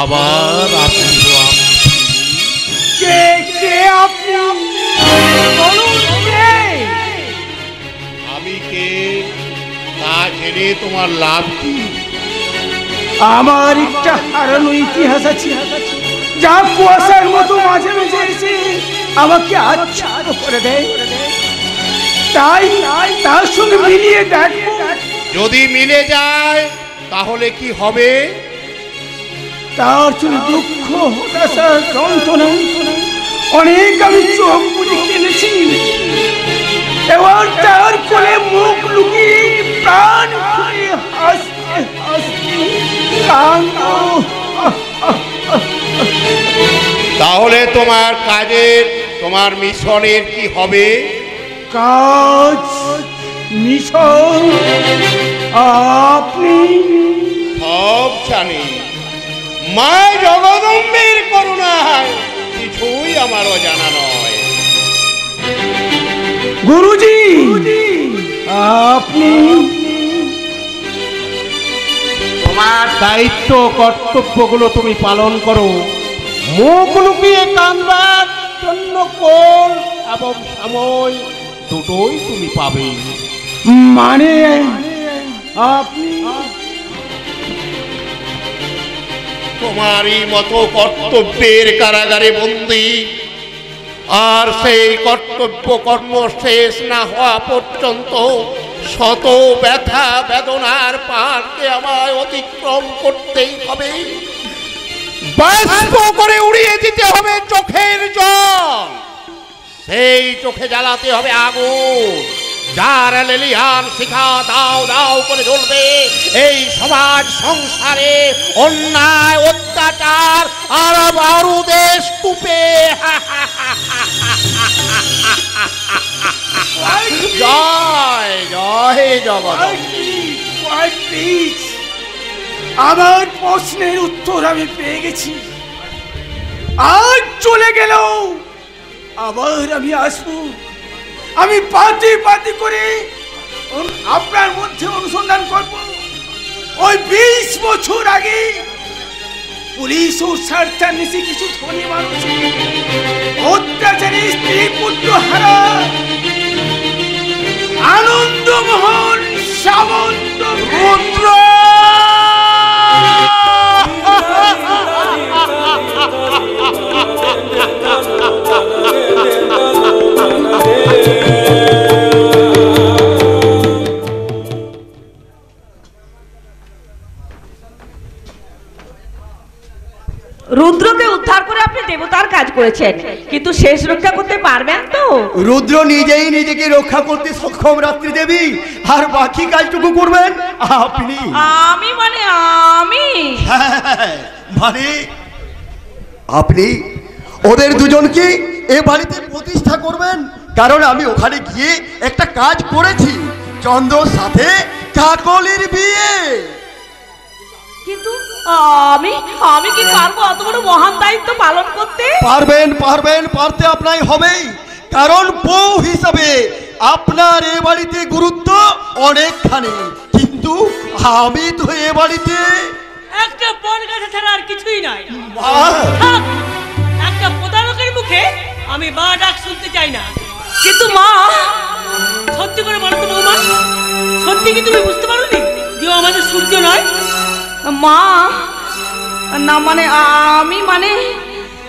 আবার আসিব আমি ফিরে। আমি কে তা জেনে তোমার লাভ কি? আমার একটা হারানো ইতিহাস আছে, যা কুয়াশার মতো মাঝে মাঝে এসে আমাকে আচ্ছন্ন করে দেয়। তাই তার সঙ্গে মিলিয়ে দেখো। যদি মিলে যায় তাহলে কি হবে? তার চলে দুঃখ, হতাশা, যন্ত্রণা অনেক আমি চোখ বুঝে কিনেছি। এবার তার কোলে মুখ লুকিয়ে প্রাণ খুলে হাসতে হাসতে তাহলে তোমার কাজের, তোমার মিশনের কি হবে? কাজ, মিশন আপনি সব জানি। মা জগদম্বের করুণায় কিছুই আমার অজানা নয়। গুরুজি, আপনি তোমার দায়িত্ব কর্তব্যগুলো তুমি পালন করো। মুখ লুকিয়ে কাঁদবার জন্য কোল এবং সময় দুটোই তুমি পাবে। মানে আপনি তোমারই মতো কর্তব্যের কারাগারে বন্দী, আর সেই কর্তব্য কর্ম শেষ না হওয়া পর্যন্ত শত ব্যথা বেদনার পাহাড়কে আমায় অতিক্রম করতেই হবে। বাষ্প করে উড়িয়ে দিতে হবে চোখের জল, সেই চোখে জ্বালাতে হবে আগুন, যার লেলিহান শিখা দাও দাও করে জ্বলবে এই সমাজ সংসারে অন্যায় অত্যাচার আর বারুদের স্তূপে। জয় জয় জগদম্বে। আমার প্রশ্নের উত্তর আমি পেয়ে গেছি। আজ চলে গেল, আবার আমি আসবো। আমি পাতি পাতি করে আপনার মধ্যে অনুসন্ধান করব। ওই 20 বছর আগে পুলিশ ও স্বার্থান্বেষী কিছু ধনী মানুষ অত্যাচারী স্ত্রী পুত্র হারা আনন্দমোহন সামন্ত পুত্র রুদ্রকে উদ্ধার করে আপনি দেবতার কাজ করেছেন, কিন্তু শেষ রক্ষা করতে পারবেন তো? রুদ্র নিজেই নিজেকে রক্ষা করতে সক্ষম রাত্রি দেবী, আর বাকি কাজটুকু করবেন আপনি। আমি মানে মানে আপনি ওদের দুজনকে এ বাড়িতে প্রতিষ্ঠা করবেন, কারণ আমি ওখানে গিয়ে একটা কাজ করেছি, চন্দ্রর সাথে কাকলির বিয়ে। কিন্তু আমি কি পারবো অত বড় মহান দায়িত্ব পালন করতে? পারবেন পারবেন, পারতে আপনাই হবেই, কারণ বউ হিসাবে আপনার এ বাড়িতে গুরুত্ব অনেকখানি, কিন্তু আমি তো এ বাড়িতে একটা বন গাছে ছাড়া আর কিছুই নাই। মা, একটা প্রতারকের মুখে আমি মা ডাক শুনতে চাই না। কিন্তু মা, সত্যি করে বলো তো বৌমা, সত্যি কি তুমি বুঝতে পারোনি যে ও আমাদের সূর্য নয়? মা না মানে আমি মানে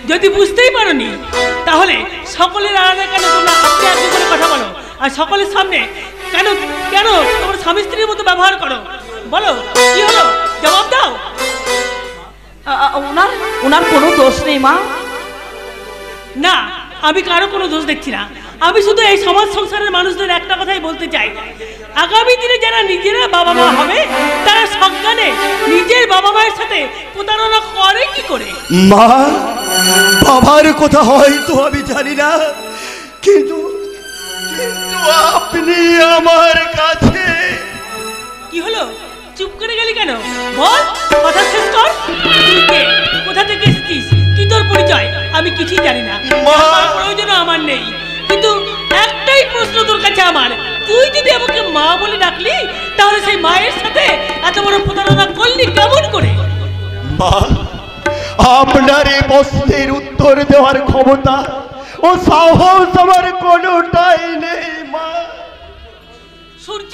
যদি বুঝতেই পারোনি তাহলে সকলের আলাদা কেন তোমরা আপনি আপনি করে কথা বলো, আর সকলের সামনে কেন কেন তোমার স্বামী স্ত্রীর মতো ব্যবহার করো? বলো কি হলো, জবাব দাও। ওনার কোনো দোষ নেই মা। না, আমি কারো কোনো দোষ দেখছি না। আমি শুধু এই সমাজ সংসারের মানুষদের একটা কথাই বলতে চাই, আগামী দিনে যারা নিজেরা বাবা মা হবে তারা সজ্ঞানে নিজের বাবা মায়ের সাথে প্রতারণা করে কি করে? মা, বাবার কথা হয়তো আমি জানি না, কিন্তু আপনি আমার কাছে। কি হলো, চুপ করে গেলি কেন? বল, কথা শেষ কর। তুই কে, কোথা থেকে এসেছিস, কি তোর পরিচয়? আমি কিছুই জানি না, প্রয়োজন আমার নেই, কিন্তু একটাই প্রশ্ন তোর কাছে আমার, তুই যদি আমাকে মা বলে ডাকলি তাহলে সেই মায়ের সাথে এত বড় প্রতারণা করলি কেমন করে? মা, আপনার এই প্রশ্নের উত্তর দেওয়ার ক্ষমতা ও সাহস আমার কোনোটাই নেই মা। সূর্য,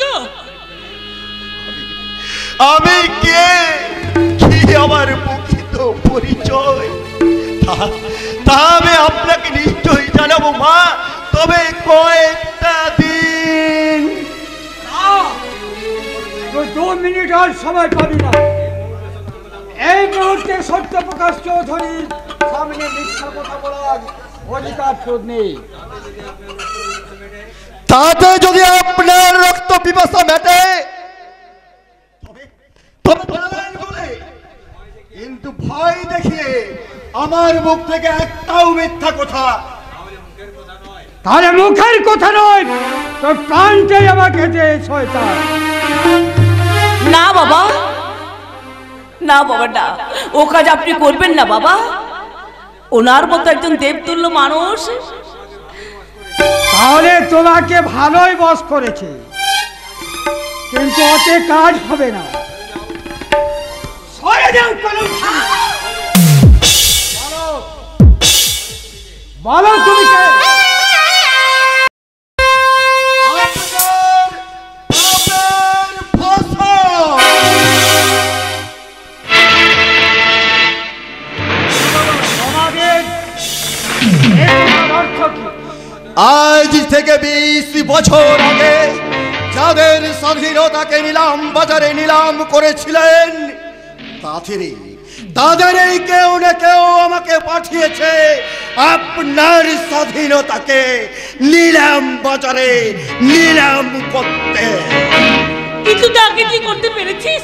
আমি কে, কি আমার প্রকৃত পরিচয় তা আমি আপনাকে নিশ্চয়ই জানাবো মা, তবে কয়েকটা দিন। 2 মিনিট আর সময় পাবি না। এই মুহূর্তে সত্যপ্রকাশ চৌধুরীর সামনে মিথ্যা কথা বলার অধিকার তোর নেই। তাতে যদি আপনার রক্ত পিপাসা মেটে তবে বলে কিন্তু ভয় দেখিয়ে আমার মুখ থেকে একটাও মিথ্যা কথা, তাহলে মুখের কথা নয়, তোর প্রাণটাই আমাকে দে শয়তান। না বাবা, না বাবা, না, ও কাজ আপনি করবেন না বাবা। ওনার মতো একজন দেবতুল্য মানুষ। তাহলে তোমাকে ভালোই বশ করেছে, কিন্তু ওতে কাজ হবে না। সরে যাও কলঙ্কি। বলো তুমি কে? আজ থেকে 20 বছর আগে যাদের স্বাধীনতাকে নিলাম বাজারে নিলাম করেছিলেন, তাদেরই কেউ না কেউ আমাকে পাঠিয়েছে আপনার স্বাধীনতাকে নিলাম বাজারে নিলাম করতে। কিন্তু তাকে কি করতে পেরেছিস?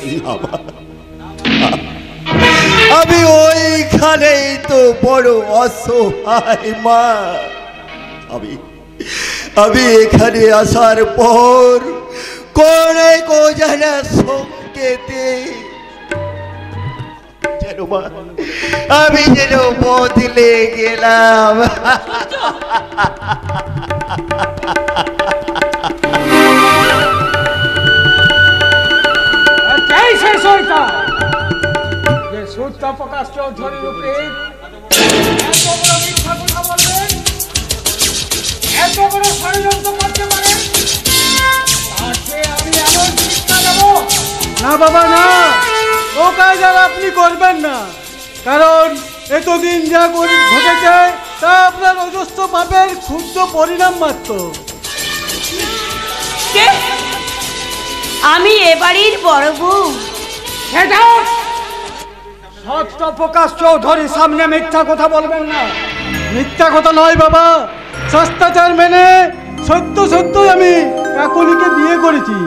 আমি ওইখানেই তো বড় অসহায় মা। আমি এখানে আসার পর কোনে কোজানা সংকেতে আমি যেন বদলে গেলাম। প্রকাশ চৌধুরীর উপরে এত বড় মিথ্যা কথা বলবেন, এত বড় ষড়যন্ত্র করতে পারেন, তাকে আমি এমন শিক্ষা দেব? না বাবা না, ও কাজ আর আপনি করবেন না, কারণ এতদিন যা ঘটেছে তা আপনার অজস্র পাপের ক্ষুদ্র পরিণাম মাত্র। আমি এবাড়ির বড় বউ। সত্য প্রকাশ চৌধুরীর সামনে মিথ্যা কথা বলবেন না। মিথ্যা কথা নয় বাবা, শাস্ত্রাচার মেনে সত্য সত্যই আমি কাকুলিকে বিয়ে করেছি।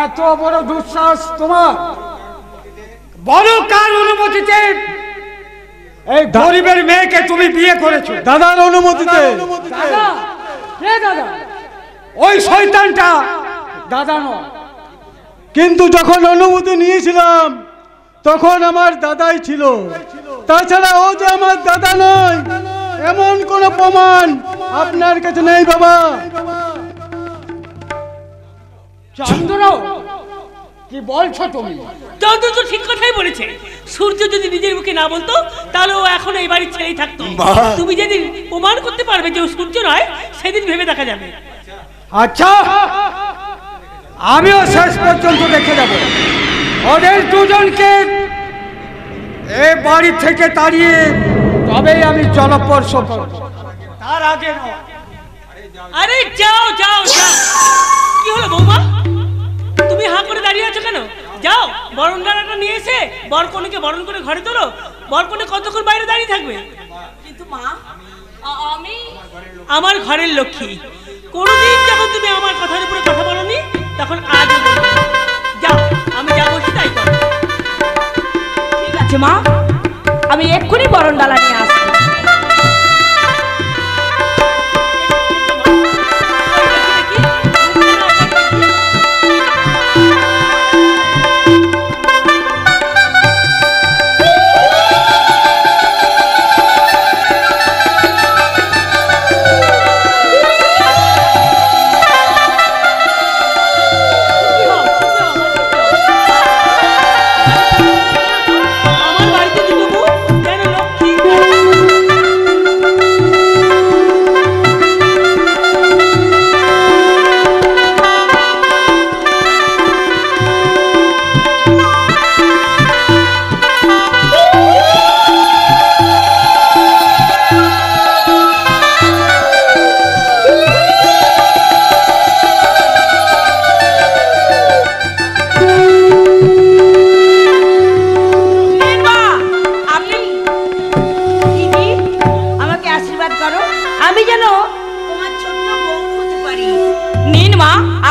এত বড় দুঃসাহস তোমার? বলো কার অনুমতিতে এই গরিবের মেয়েকে তুমি বিয়ে করেছো? দাদার অনুমতিতে। দাদা? কে দাদা? ওই শয়তানটা দাদা নয়। কিন্তু যখন অনুমতি নিয়েছিলাম তখন আমার দাদাই ছিল, তাছাড়া ও যে আমার দাদা নয় এমন কোন প্রমাণ আপনার কাছে নেই বাবা। চন্দ্র, কি বলছো তুমি? চন্দ্র তো ঠিক কথাই বলেছে। সূর্য যদি নিজের মুখে না বলতো তাহলে ও এখন এই বাড়ির ছেলেই থাকতো। তুমি যেদিন প্রমাণ করতে পারবে যে ও সূর্য নয়, সেদিন ভেবে দেখা যাবে। আচ্ছা, আমিও শেষ পর্যন্ত দেখে যাব। ওদের দুজনকে এই বাড়ি থেকে তাড়িয়ে তবেই আমি জলস্পর্শ করব, তার আগে নয়। আরে যাও যাও যাও। কি হলো বৌমা, তুমি হাঁ করে দাঁড়িয়ে আছো কেন? যাও বরণ ডালাটা নিয়ে এসে বরকনেকে বরণ করে ঘরে তোলো। বরকনে কতক্ষণ বাইরে দাঁড়িয়ে থাকবে? কিন্তু মা, আমি আমার ঘরের লক্ষ্মী। কোনোদিন যখন তুমি আমার কথার উপরে কথা বলোনি, তখন আজ যাও, আমি যা বলছি তাই করো। ঠিক আছে মা, আমি এক্ষুনি বরণ ডালা নিয়ে আসছি।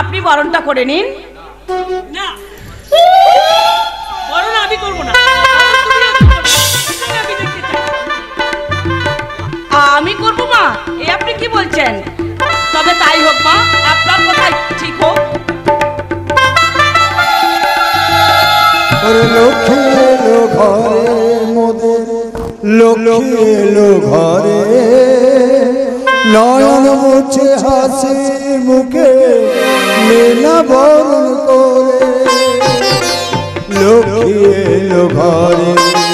আপনি বরণটা করে নিন। না, বরণ আমি করবো না। দিচ্ছেন। তবে তাই হোক মা, আপনার কথাই ঠিক হোক। লক্ষ্মী এলো ঘরে মোদের, লক্ষ্মী এলো ঘরে, নয়ন মুছে হাসি মুখে মেলা বরণ করে। লক্ষ্মী এলো ঘরে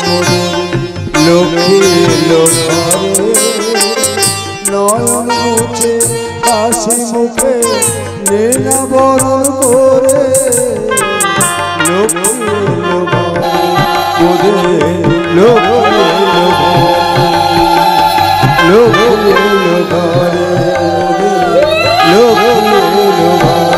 মোদের, লক্ষ্মী এলো ঘরে, নয়ন মুছে হাসি মুখে মেলা বরণ করে। লক্ষ্মী এলো ঘরে মোদের, লক্ষ্মী এলো ঘরে, লক্ষ্মী এলো ঘরে মোদের, লক্ষ্মী এলো ঘরে।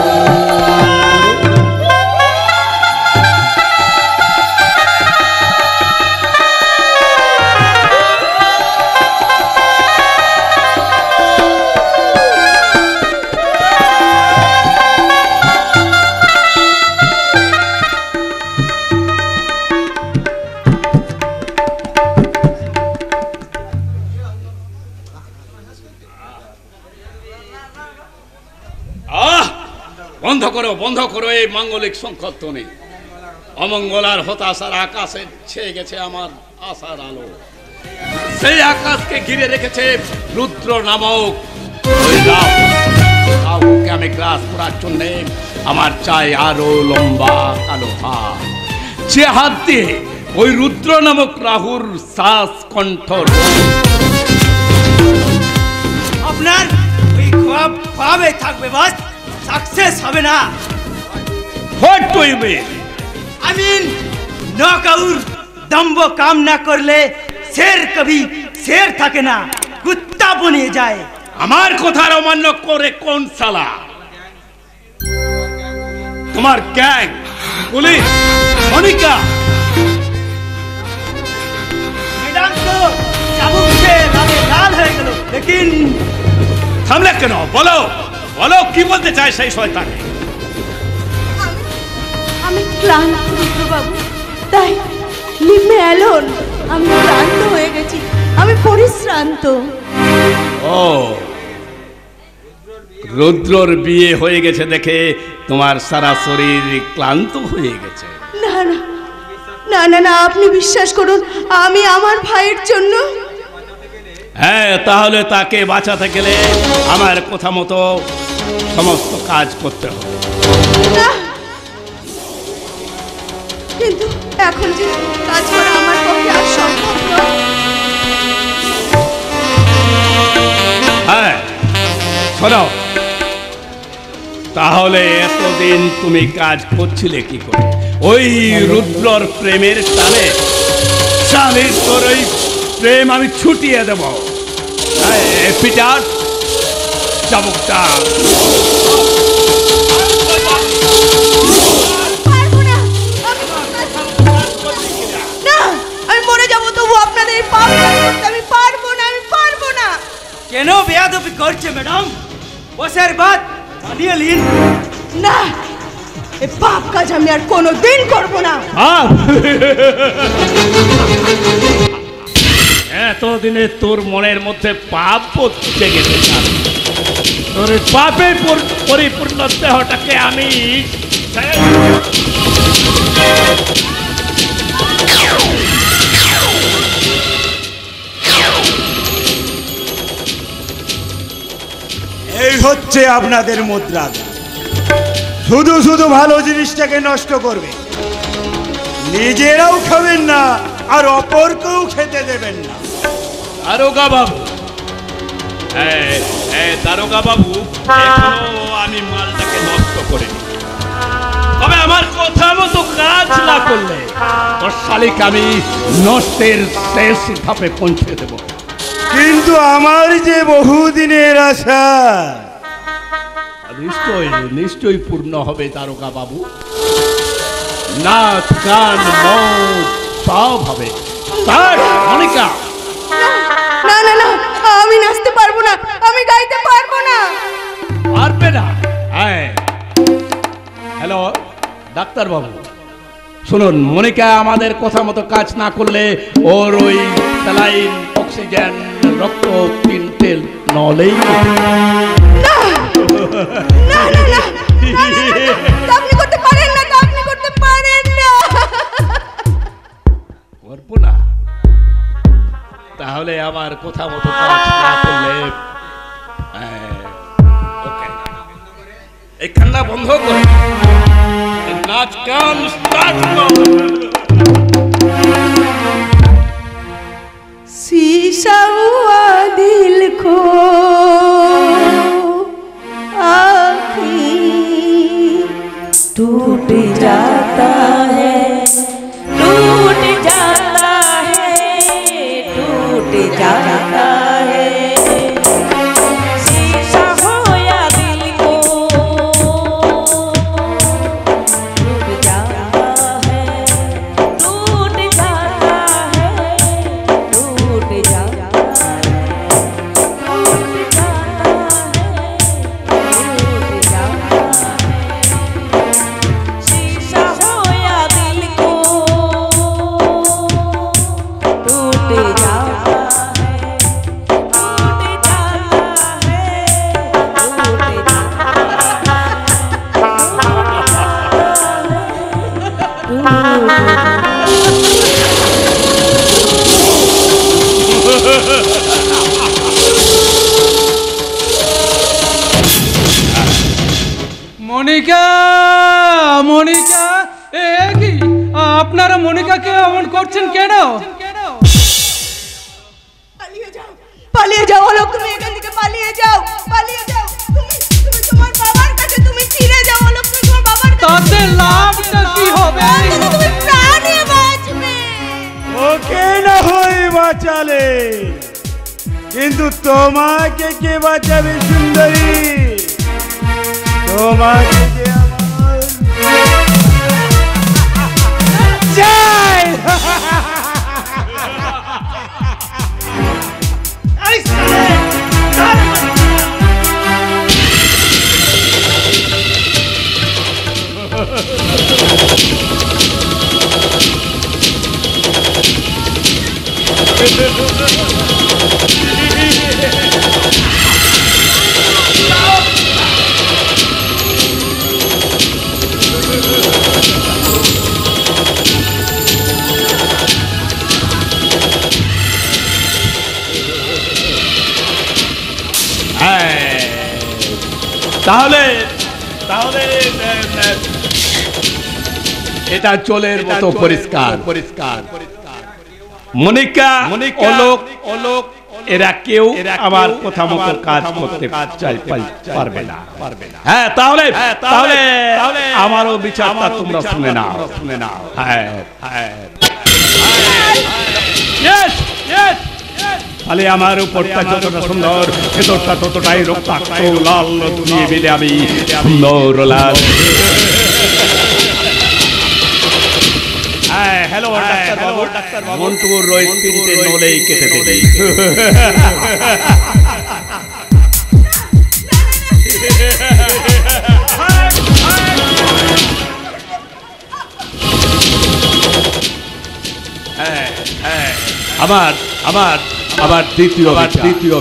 বন্ধ করো এই মাঙ্গলিক সংকীর্তনী। অমঙ্গল আর হতাশার আকাশে ছেয়ে গেছে আমার আশার আলো। সেই আকাশকে ঘিরে রেখেছে রুদ্র নামক ওই রাহুকে আমি গ্রাস করার জন্য আমার চাই আরো লম্বা কালো হাত, যে হাত দিয়ে ওই রুদ্র নামক রাহুর শ্বাস কণ্ঠ। আপনার ওই খাবে থাকবে, বাস সাকসেস হবে না। What do you mean? I mean, নকাউর দম্ভ কাম না করলে শের কবি শের থাকে না, কুত্তা বনে যায়। আমার কথার অমান্য করে কোন সালা? তোমার গ্যাং, পুলিশ, মনিকা, ম্যাডাম তো চাবুক সে লালে লাল হয়ে গেল, লেকিন থামলে কেন? বলো বলো, কি বলতে চায় সেই শয়তান? আমি ক্লান্ত রুদ্রবাবু, তাই লিভ মি অ্যালোন। আমি ক্লান্ত হয়ে গেছি, আমি পরিশ্রান্ত। ও, রুদ্রর বিয়ে হয়ে গেছে দেখে তোমার সারা শরীর ক্লান্ত হয়ে গেছে? না না না না না, আপনি বিশ্বাস করুন, আমি আমার ভাইয়ের জন্য। হ্যাঁ, তাহলে তাকে বাঁচাতে গেলে আমার কথা মতো সমস্ত কাজ করতে হবে। না, কিন্তু এখন যে কাজ করা আমার পক্ষে আর সম্ভব নয়। হ্যাঁ, শোনো, তাহলে এতদিন তুমি কাজ করছিলে কি করে? ওই রুদ্রর প্রেমের টানে শালির তোর ওই প্রেম আমি ছুটিয়ে দেব। পিটার, চাবুকটা না, আমি মরে যাবো তবু আপনাদের এই পাপ কাজ করতে আমি পারবো না, আমি পারবো না। কেন বেয়াদবি করছে ম্যাডাম? বসের বাদ মানিয়ে লিন। না, এই পাপ কাজ আমি আর কোনোদিন করবো না। এতদিনে তোর মনের মধ্যে পাপ পচে গেছে, তোর পাপের পরিপূর্ণ দেহটাকে আমি এই হচ্ছে আপনাদের মুদ্রা। শুধু শুধু ভালো জিনিসটাকে নষ্ট করবে, নিজেরাও খাবেন না আর অপরকেও খেতে দেবেন না। দারোগা বাবু, দারোগা বাবু, এখনো আমি মালটাকে নষ্ট করিনি। তবে আমার কথা মতো কাজ না করলে তোর শালিক আমি নষ্টের শেষ ধাপে পৌঁছে দেব। কিন্তু আমার যে বহুদিনের আশা নিশ্চয়ই নিশ্চয়ই পূর্ণ হবে দারোগা বাবু। নাচ, গান, মদ সব হবে। মনিকা, না না না, আমি নাচতে পারবো না, আমি গাইতে পারবো না। পারবে না? হ্যালো ডাক্তার বাবু, শুনুন, মনিকা আমাদের কথা মতো কাজ না করলে ওর ওই স্যালাইন, অক্সিজেন রক্ত তিনটে নলেই আপনি করতে পারেন না, আপনি করতে পারেন না। করবো না? তাহলে আমার কথা মতো কাজ না করলে এই কান্না বন্ধ করে নাচ গান স্টার্ট করো। शीशा हुआ दिल को आँखें टूट जाता है, टूट जाता है, टूट जाता है। शीशा हो या दिल को टूट जाता है, टूट जाता है, टूट जाता है, टूट जाता है। शीशा हो या दिल को टूट जाता है, टूट जाता है, মনিকা, মনিকা, এ কি আপনারা মনিকাকে এমন করছেন কেন? পালিয়ে যাও অলোক, তুমি এখান থেকে পালিয়ে যাও, পালিয়ে যাও। তুমি তুমি তোমার বাবার কাছে তুমি ফিরে যাও অলোক, তুমি তোমার বাবার কাছে। তাতে লাভটা কি হবে? তুমি প্রাণে বাঁচবে। ওকে না হয় বাঁচালে, কিন্তু তোমাকে কে বাঁচাবে সুন্দরী? তোমাকে যে আমার চাই। তাহলে তাহলে এটা চলের মতো পরিষ্কার পরিষ্কার। মনিকা, অলোক, অলোক এরা কেউ আমার কথা মতো কাজ করতে পারবে না। হ্যাঁ, তাহলে তাহলে আমারও বিচারটা তোমরা শুনে নাও, শুনে নাও। হ্যাঁ হ্যাঁ, তাহলে আমার উপরটা যতটা সুন্দর, ভেতরটা ততটাই রক্তাক্ত লাল দিয়ে মিলে আমি সুন্দর লাল। হ্যাঁ, হ্যালো ডাক্তার বাবু, মন্টুর রোজ তিনটে নলেই কেটে দিবি। হ্যাঁ হ্যাঁ, আমার আমার আবার দ্বিতীয়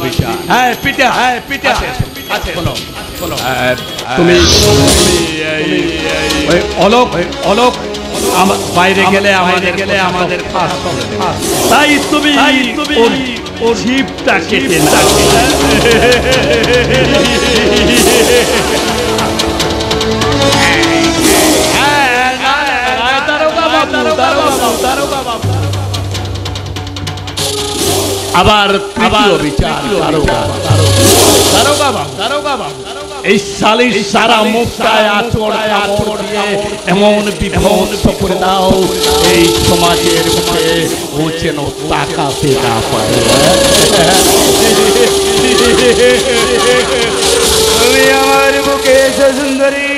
বিচার। হ্যাঁ পিতা, হ্যাঁ পিতা আছে। বলো বলো, তুমি অলোক, অলোক বাইরে গেলে আমাদের তাই তুমি ওর জিভটা কেটে না। আবার তৃতীয় বিচার, এই সালিশ সারা মুখটায় আচড় কাপড় দিয়ে এমন বিধ্বস্ত করে দাও এই সমাজের মুখে ও যেন তাকাতে না পারে। তুমি আমার বুকে এসো সুন্দরী।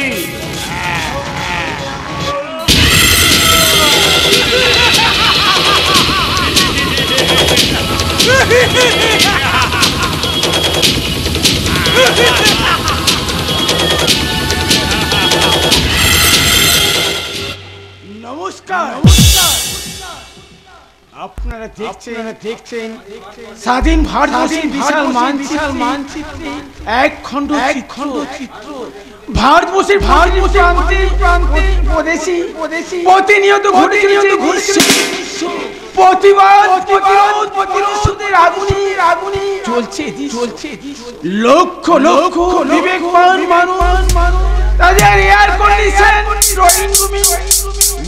নমস্কার। আপনারা দেখছেন স্বাধীন ভারতবর্ষের বিশাল মানচিত্রে এক খণ্ড চিত্র ভারতবর্ষের প্রান্তে প্রদেশী প্রতিনিয়ত ঘটেছে প্রতিবাদ প্রতিরোধের আগুনে চলছে লক্ষ বিবেকবান মানুষ তাদের এয়ার কন্ডিশন ড্রয়িং রুমে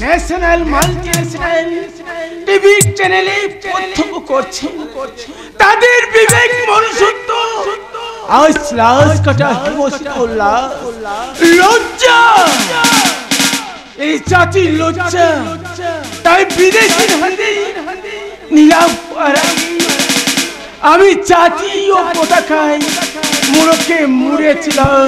ন্যাশনাল মাল্টিন্যাশনাল টিভি চ্যানেলে প্রত্যক্ষ করছেন তাদের বিবেক মনুষ্যত্ব আজ লাশ কাটা হিমশিলা লজ্জা এই জাতির লজ্জা তাই বিদেশির হাতে নিলাম আমি জাতীয় পতাকায় মুড়কে মুড়েছিলাম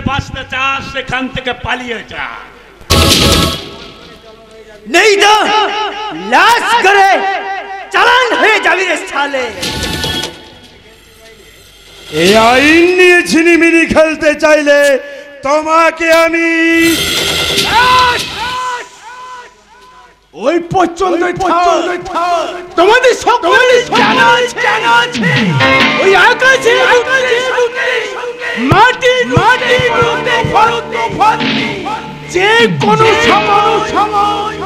বাঁচতে চাস সেখান থেকে পালিয়ে যা নেই তো লাশ করে চালান হয়ে যাবি রে সালে এই আইন নিয়ে ঝিনিমিনি খেলতে চাইলে তোমাকে আমি ওই পছন্দ তোমাদের সকলের জানা আছে ওই আকাশে মাটি যে কোনো সময়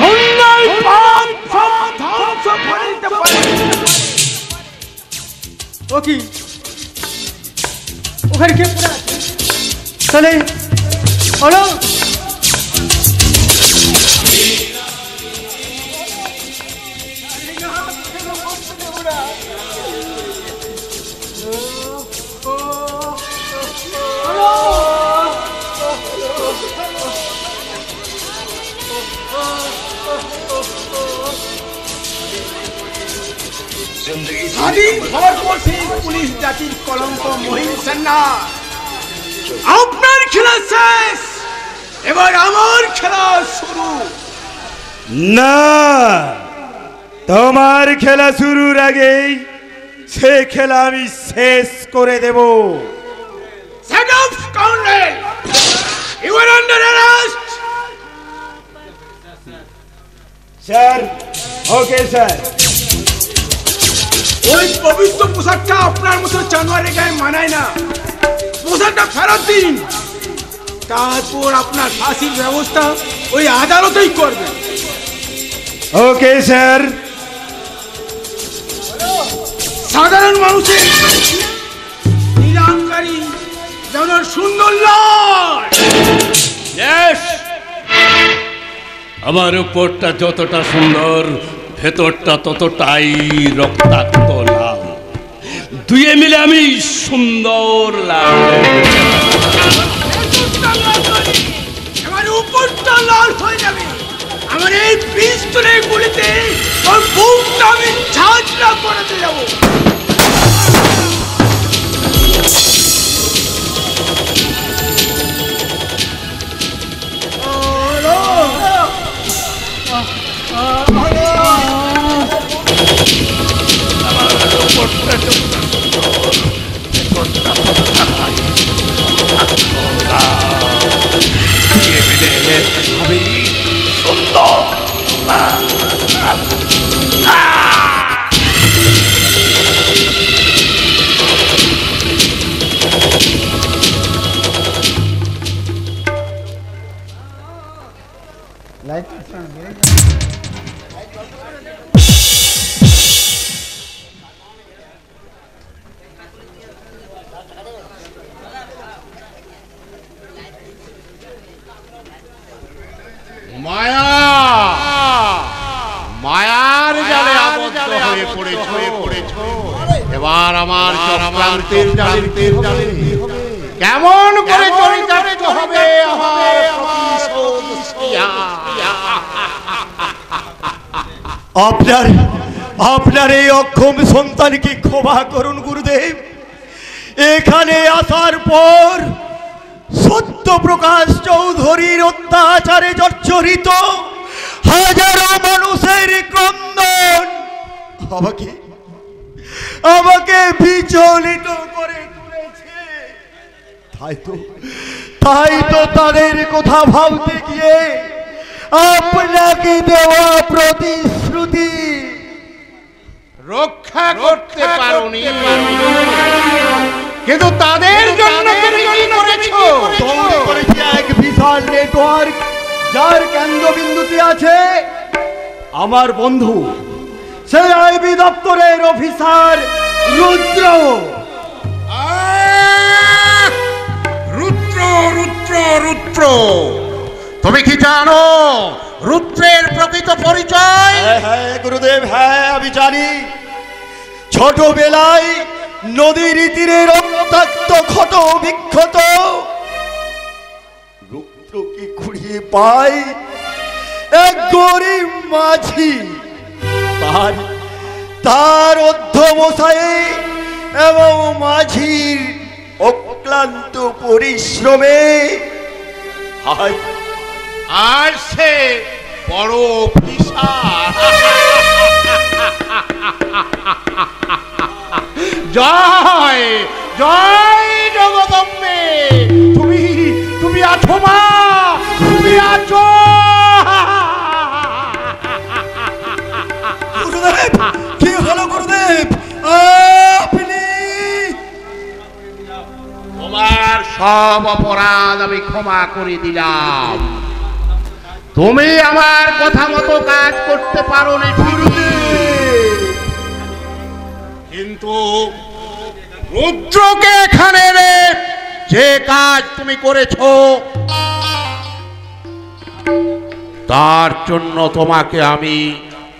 অন্যায় পাপ সব ধ্বংস করে দিতে পারে ও কি ওখানে কে চলে বলো স্বাধীন ভারতবর্ষের পুলিশ জাতির কলঙ্ক মহিম সেনা আপনার খেলা শেষ এবার আমার খেলা শুরু না তোমার খেলা শুরুর আগেই সে খেলা আমি শেষ করে দেব সেট অফ কাউন্টেল you are under arrest sir okay sir ওই পবিত্র পোশাকটা আপনার মতো জানোয়ারের গায়ে মানায় না পোশাকটা ফেরত দিন তারপর আপনার ফাঁসির ব্যবস্থা ওই আদালতেই করবেন ওকে স্যার সাধারণ মানুষের নিলামকারী যেন সুন্দর লয় আমার উপরটা যতটা সুন্দর ভেতরটা ততটাই রক্তাক্ত লাল দুয়ে মিলে আমি সুন্দর লাল আমার উপরটা লাল হয়ে যাবে আমার এই পিস্তলের গুলিতে ওর বুকটা আমি ঝাঁঝরা করাতে যাবো মায়ার জালে আবদ্ধ হয়ে পড়েছ এবার আমার চক্রান্তের জালে কেমন করে চরিতার্থ হবে আপনার এই অক্ষম সন্তানকে ক্ষমা করুন গুরুদেব এখানে আসার পর সত্যপ্রকাশ চৌধুরীর অত্যাচারে জর্জরিত হাজারো মানুষের ক্রন্দন আমাকে বিচলিত করে তুলেছে। তাই তো তাদের কথা ভাবতে গিয়ে আপনাকে দেওয়া প্রতিশ্রুতি রক্ষা করতে পারোনি, কিন্তু তাদের জন্য তুমি কি করেছো? তৈরি করেছি এক বিশাল নেটওয়ার্ক, যার কেন্দ্রবিন্দুতে আছে আমার বন্ধু, সেই আইবি দপ্তরের অফিসার রুদ্র। রুদ্র রুদ্র রুদ্র, তুমি কি জানো রুদ্রের প্রকৃত পরিচয়? হ্যাঁ গুরুদেব, হ্যাঁ আমি জানি। ছোটবেলায় নদীর তীরে রক্তাক্ত ক্ষত বিক্ষত রুদ্রকে খুঁড়িয়ে পাই এক গরিব মাঝি। তার অধ্যবসায়ে এবং মাঝির অক্লান্ত পরিশ্রমে আর সে বড় অফিসার। জয় জয় জগদম্বে, তুমি আছো মা, তুমি আছো। গুরুদেব, কি হলো গুরুদেব? আপনি? তোমার সব অপরাধ আমি ক্ষমা করে দিলাম। তুমি আমার কথা মতো কাজ করতে পারো না, কিন্তু রুদ্রকে এখানে রে যে কাজ তুমি করেছো তার জন্য তোমাকে আমি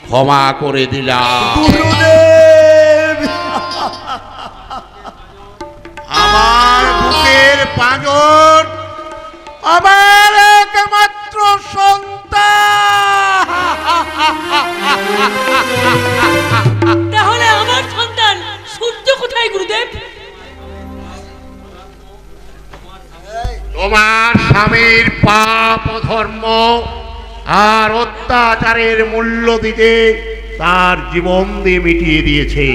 ক্ষমা করে দিলাম। গুরুদেব, আমার বুকের পাঁজর, আমার একমাত্র সন্তান। তাহলে আমার সন্তান সূর্য কোথায় গুরুদেব? তোমার স্বামীর পাপ ধর্ম আর অত্যাচারের মূল্য দিতে তার জীবন দিয়ে মিটিয়ে দিয়েছে।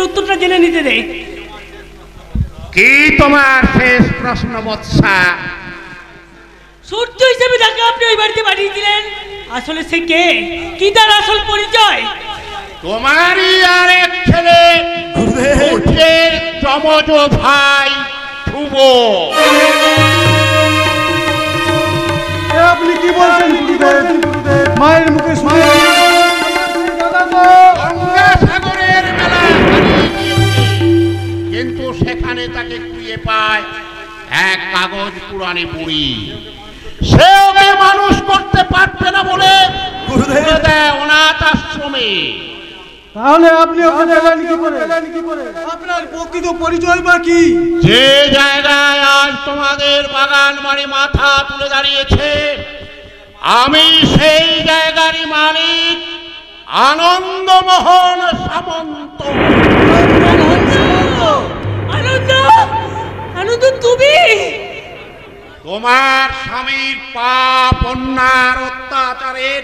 উত্তরটা জেনে নিতে দেয়। কি তোমার শেষ প্রশ্ন বৎসা? সূর্য হিসেবে যাকে আপনি ওই বাড়িতে পাঠিয়েছিলেন, আসলে সে কে? কি তার আসল পরিচয়? তোমারই আর এক ছেলে, সূর্যের যমজ ভাই ধ্রুব। আপনি কি বলছেন গুরুদেব? মায়ের মুখে শুনে গঙ্গাসাগরের মেলা, কিন্তু সেখানে তাকে খুঁজে পায় এক কাগজ পুরানি বুড়ি। সে ওকে মানুষ করতে পারবে না বলে দেয় অনাথ আশ্রমে। তাহলে আপনি ওকে পেলেন কি করে? আপনার প্রকৃত পরিচয় বা কি? যে জায়গায় আজ তোমাদের বাগান বাড়ি মাথা তুলে দাঁড়িয়েছে, আমি সেই জায়গারই মালিক আনন্দমোহন সামন্ত। আনন্দ, তুমি? তোমার স্বামীর পাপ অন্যার অত্যাচারের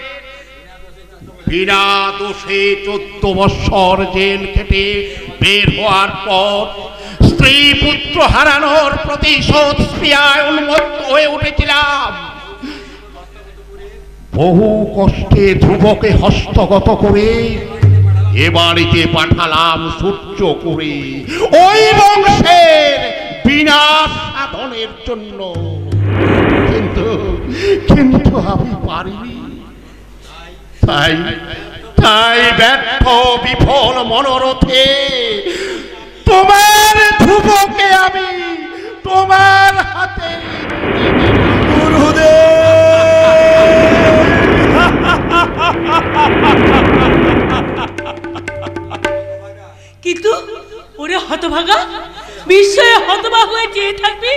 বিনা দোষে 14 বৎসর জেল কেটে বের হওয়ার পর স্ত্রী পুত্র হারানোর প্রতিশোধ স্পৃহায় উন্মত্ত হয়ে উঠেছিলাম। বহু কষ্টে ধ্রুবকে হস্তগত করে এ বাড়িতে পাঠালাম সূর্য করে, ওই বংশের বিনাশ সাধনের জন্য। কিন্তু আমি পারিনি। তাই ব্যর্থ বিফল মনোরথে তোমার ধ্রুবকে আমি তোমার হাতে। কিন্তু ওরে হতভাগা, বিস্ময়ে হতবাক হয়ে চেয়ে থাকবি।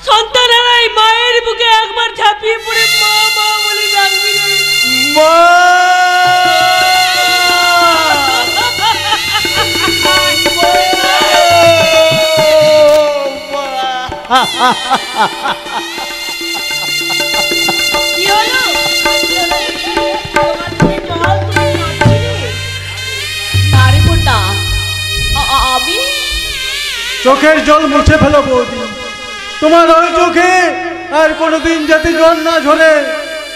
সন্তান হারাই মায়ের বুকে একবার ঝাঁপিয়ে পড়ে মা মা বলে ডাকবি। কি হলো? আমি চোখের জল মুছে ফেলো বৌদি, তোমার ওই চোখে আর কোনোদিন যাতে জল না ঝরে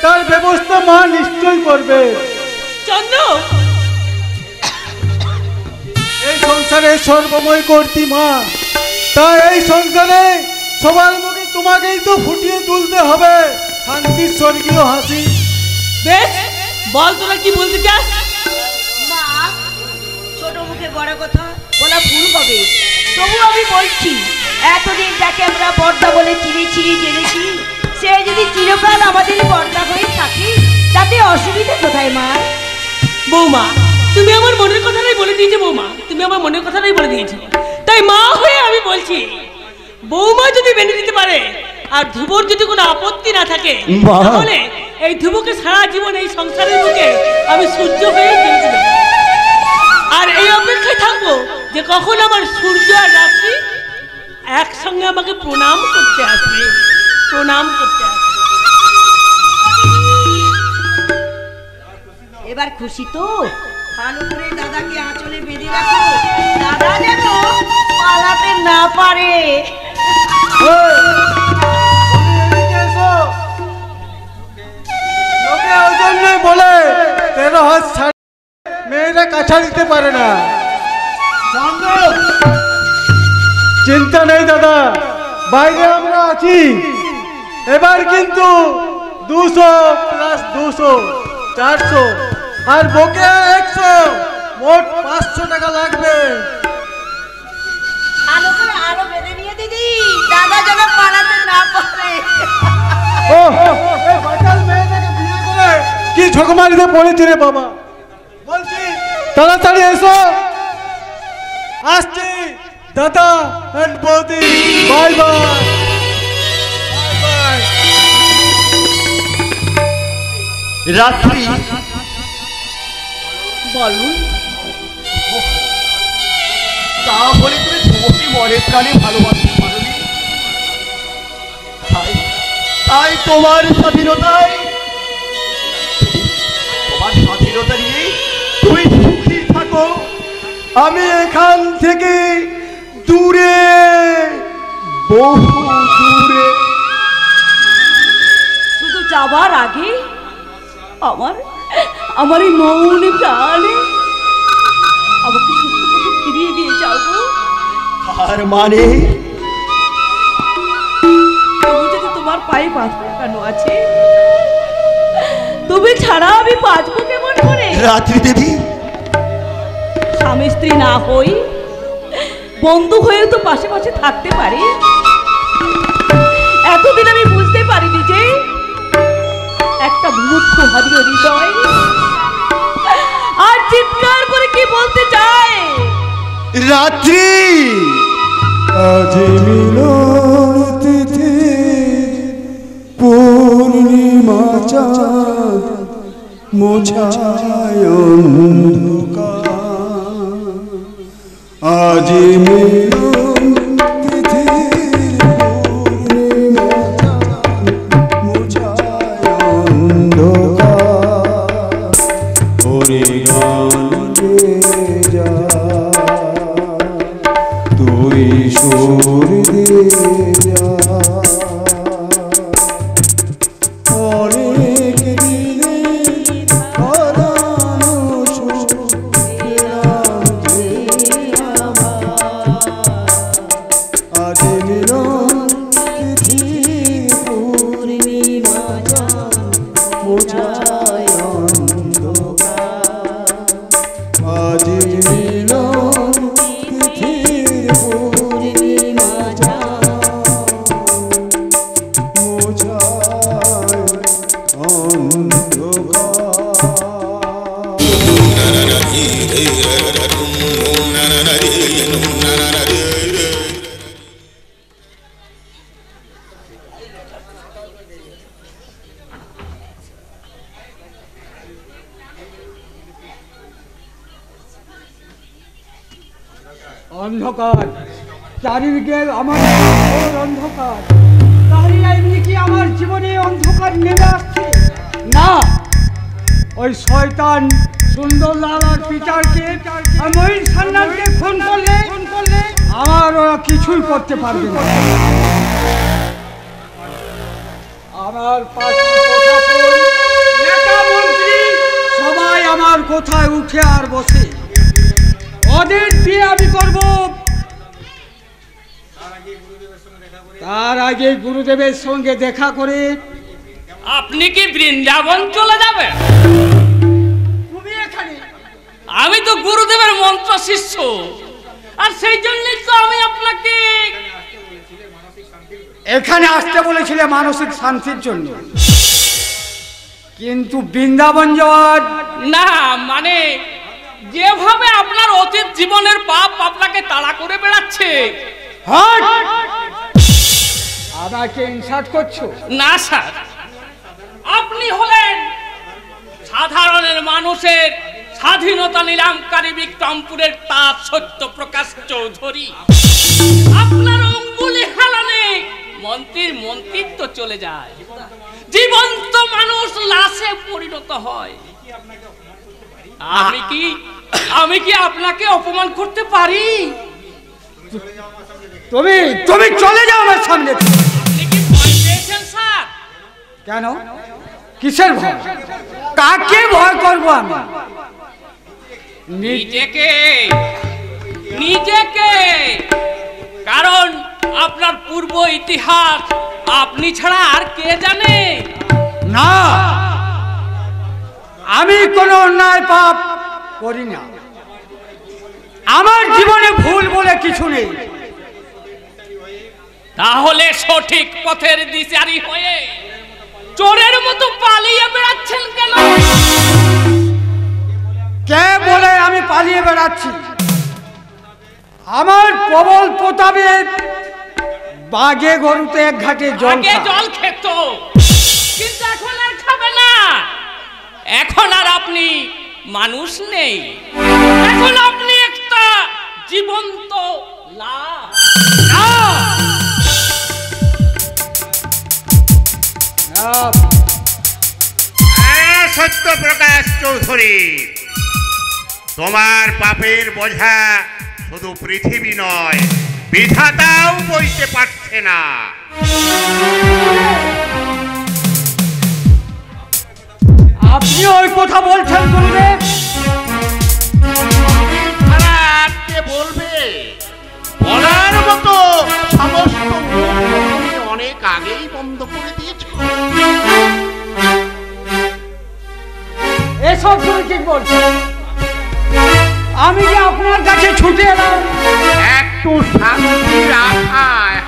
তার ব্যবস্থা মা নিশ্চয় করবে। চন্দ্র, এই সংসারে সর্বময় করতি মা, তাই এই সংসারে সবার মুখে তোমাকেই তো ফুটিয়ে তুলতে হবে শান্তির স্বর্গীয় হাসি। বেশ, বল তোরা কি বলতে চাস? মা, ছোট মুখে বড় কথা বলা ভুল হবে, তবু আমি বলছি, এতদিন যাকে আমরা বর্দা বলে চিনেছি জেনেছি, সে যদি চিরকাল আমাদের বর্দা হয়ে থাকে তাতে অসুবিধা কোথায় মা? বৌমা, তুমি আমার মনের কথাটাই বলে দিয়েছো। বৌমা, তুমি আমার মনের কথাটাই বলে দিয়েছো। তাই মা হয়ে আমি বলছি, বৌমা যদি মেনে নিতে পারে আর ধ্রুবর যদি কোনো আপত্তি না থাকে, তাহলে এই ধ্রুবকে সারা জীবন এই সংসারের বুকে আমি সূর্য হয়ে চলতে দেবো। আর এই অপেক্ষায় থাকবো যে কখন আমার সূর্য আর রাত্রি একসঙ্গে আমাকে প্রণাম করতে আসবে, প্রণাম করতে আসবে। এবার খুশি তো? ভালো করে দাদাকে আঁচলে বেঁধে রাখো, দাদা যেন পালাতে না পারে। লোকে ওই জন্যই বলে 13 হাত ছাড় মেয়েরা কাছা দিতে পারে না। চিন্তা নেই দাদা, বাইরে আমরা আছি। এবার কিন্তু 200 প্লাস 200 400 আর বকে 100, মোট 500 টাকা লাগবে। আলো করে আলো বেঁধে নিয়ে দিদি, দাদা যেন পালাতে না পারে। ও এই বাটাল মেয়েটাকে বিয়ে করে কি ঝকমারিতে পড়েছে রে বাবা। বলছি তাড়াতাড়ি এসো, আসছি দাদা এন্ড বৌদি, বাই বাই বাই। রাত্রি বলুন, তা বলে তুমি ধ্রুবকে মনে প্রাণে ভালোবাসতে পারোনি? তাই তোমার স্বাধীনতায়, তোমার স্বাধীনতা নিয়ে তুমি সুখী থাকো, আমি এখান থেকে দূরে, বহু দূরে। শুধু যাবার আগে আমার এই মৌনে প্রাণে আমাকে সত্য পথে ফিরিয়ে দিয়ে যাও গো। আর মানে তবু যদি তোমার পায়ে বাঁধা লাগানো আছে, তুমি ছাড়া আমি বাঁচবো কেমন করে? রাত্রি দেবী, স্বামী স্ত্রী না হই বন্ধু হয়ে তো পাশে পাশে থাকতে পারি। এতদিন আমি বুঝতে পারিনি যে একটা মূর্খ হারিয়ে হৃদয় আর চিৎকার করে কি বলতে চায়। রাত্রি আজ মিলন তিথি পূর্ণিমা চাঁদ মোছায় অন্ধকার, আজ মিলন তিথি পূর্ণিমা চাঁদ মোছায় অন্ধকার, ওরে গান গেয়ে যা তুই সুর দিয়ে যা, অনেক দিনে হারানো সুর পেলাম যে আমার, আজ মিলন তিথি পূর্ণিমা চাঁদ মোছায় অন্ধকার, আজ মিলন তিথির পূর্ণিমা চাঁদ মোছায় অন্ধকার চারিদিকে আমার ঘোর অন্ধকার, তাহলে এমনি কি আমার জীবনে অন্ধকার নেমে আসছে? না, ওই শয়তান সুন্দরলাল আর পিটারকে আর মহিন সান্যালকে খুন করলে আমার ওরা কিছুই করতে পারবে না। আমার নেতা মন্ত্রী সবাই আমার কোথায় উঠে আর বসে, ওদের বিয়ে আমি করব। তার আগে গুরুদেবের সঙ্গে দেখা করে। আপনি কি বৃন্দাবন চলে যাবেন? তুমি এখানে? আমি তো গুরুদেবের মন্ত্র শিষ্য, আর সেই জন্যই তো আমি আপনাকে এখানে আসতে বলেছিলে মানসিক শান্তির জন্য, কিন্তু বৃন্দাবন যাওয়ার না, মানে যেভাবে আপনার অতীত জীবনের পাপ আপনাকে তাড়া করে বেড়াচ্ছে। আমাকে ইনসাল্ট করছো? না স্যার, আপনি হলেন সাধারণের মানুষের স্বাধীনতা নিলামকারী বিক্রমপুরের তাজ সত্যপ্রকাশ চৌধুরী। আপনার অঙ্গুলি হেলানে মন্ত্রীর মন্ত্রিত্ব চলে যায়, জীবন্ত মানুষ লাশে পরিণত হয়। আমি কি আপনাকে অপমান করতে পারি? তুমি চলে যাও আমার সামনে। আপনি কি ভয় পেয়েছেন স্যার? কেন? কিসের ভয়? কাকে ভয় করবো আমি? নিজেকে। কারণ আপনার পূর্ব ইতিহাস আপনি ছাড়া আর কে জানে? না, আমি কোনো অন্যায় পাপ করি না, আমার জীবনে ভুল বলে কিছু নেই। তাহলে সঠিক পথের দিশারি হয়ে চোরের মতো পালিয়ে বেড়াচ্ছেন কেন? কে বলে আমি পালিয়ে বেড়াচ্ছি? আমার প্রবল প্রতাপে বাগে গরুতে এক ঘাটে জল খেত, কিন্তু এখন আর খাবে না। এখন আর আপনি মানুষ নেই, এখন আপনি একটা জীবন্ত লাশ। সত্যপ্রকাশ চৌধুরী, তোমার পাপের বোঝা শুধু পৃথিবী নয়, বিধাতাও বইতে পারছে না। আপনি ওই কথা বলছেন গুরুদেব? খারাপ কে বলবে? বলার মতো সমস্ত অনেক আগেই বন্ধ করে দিয়েছ। এসব তুমি ঠিক বলছো? আমি যে আপনার কাছে ছুটে এলাম একটু শান্তির আশায়।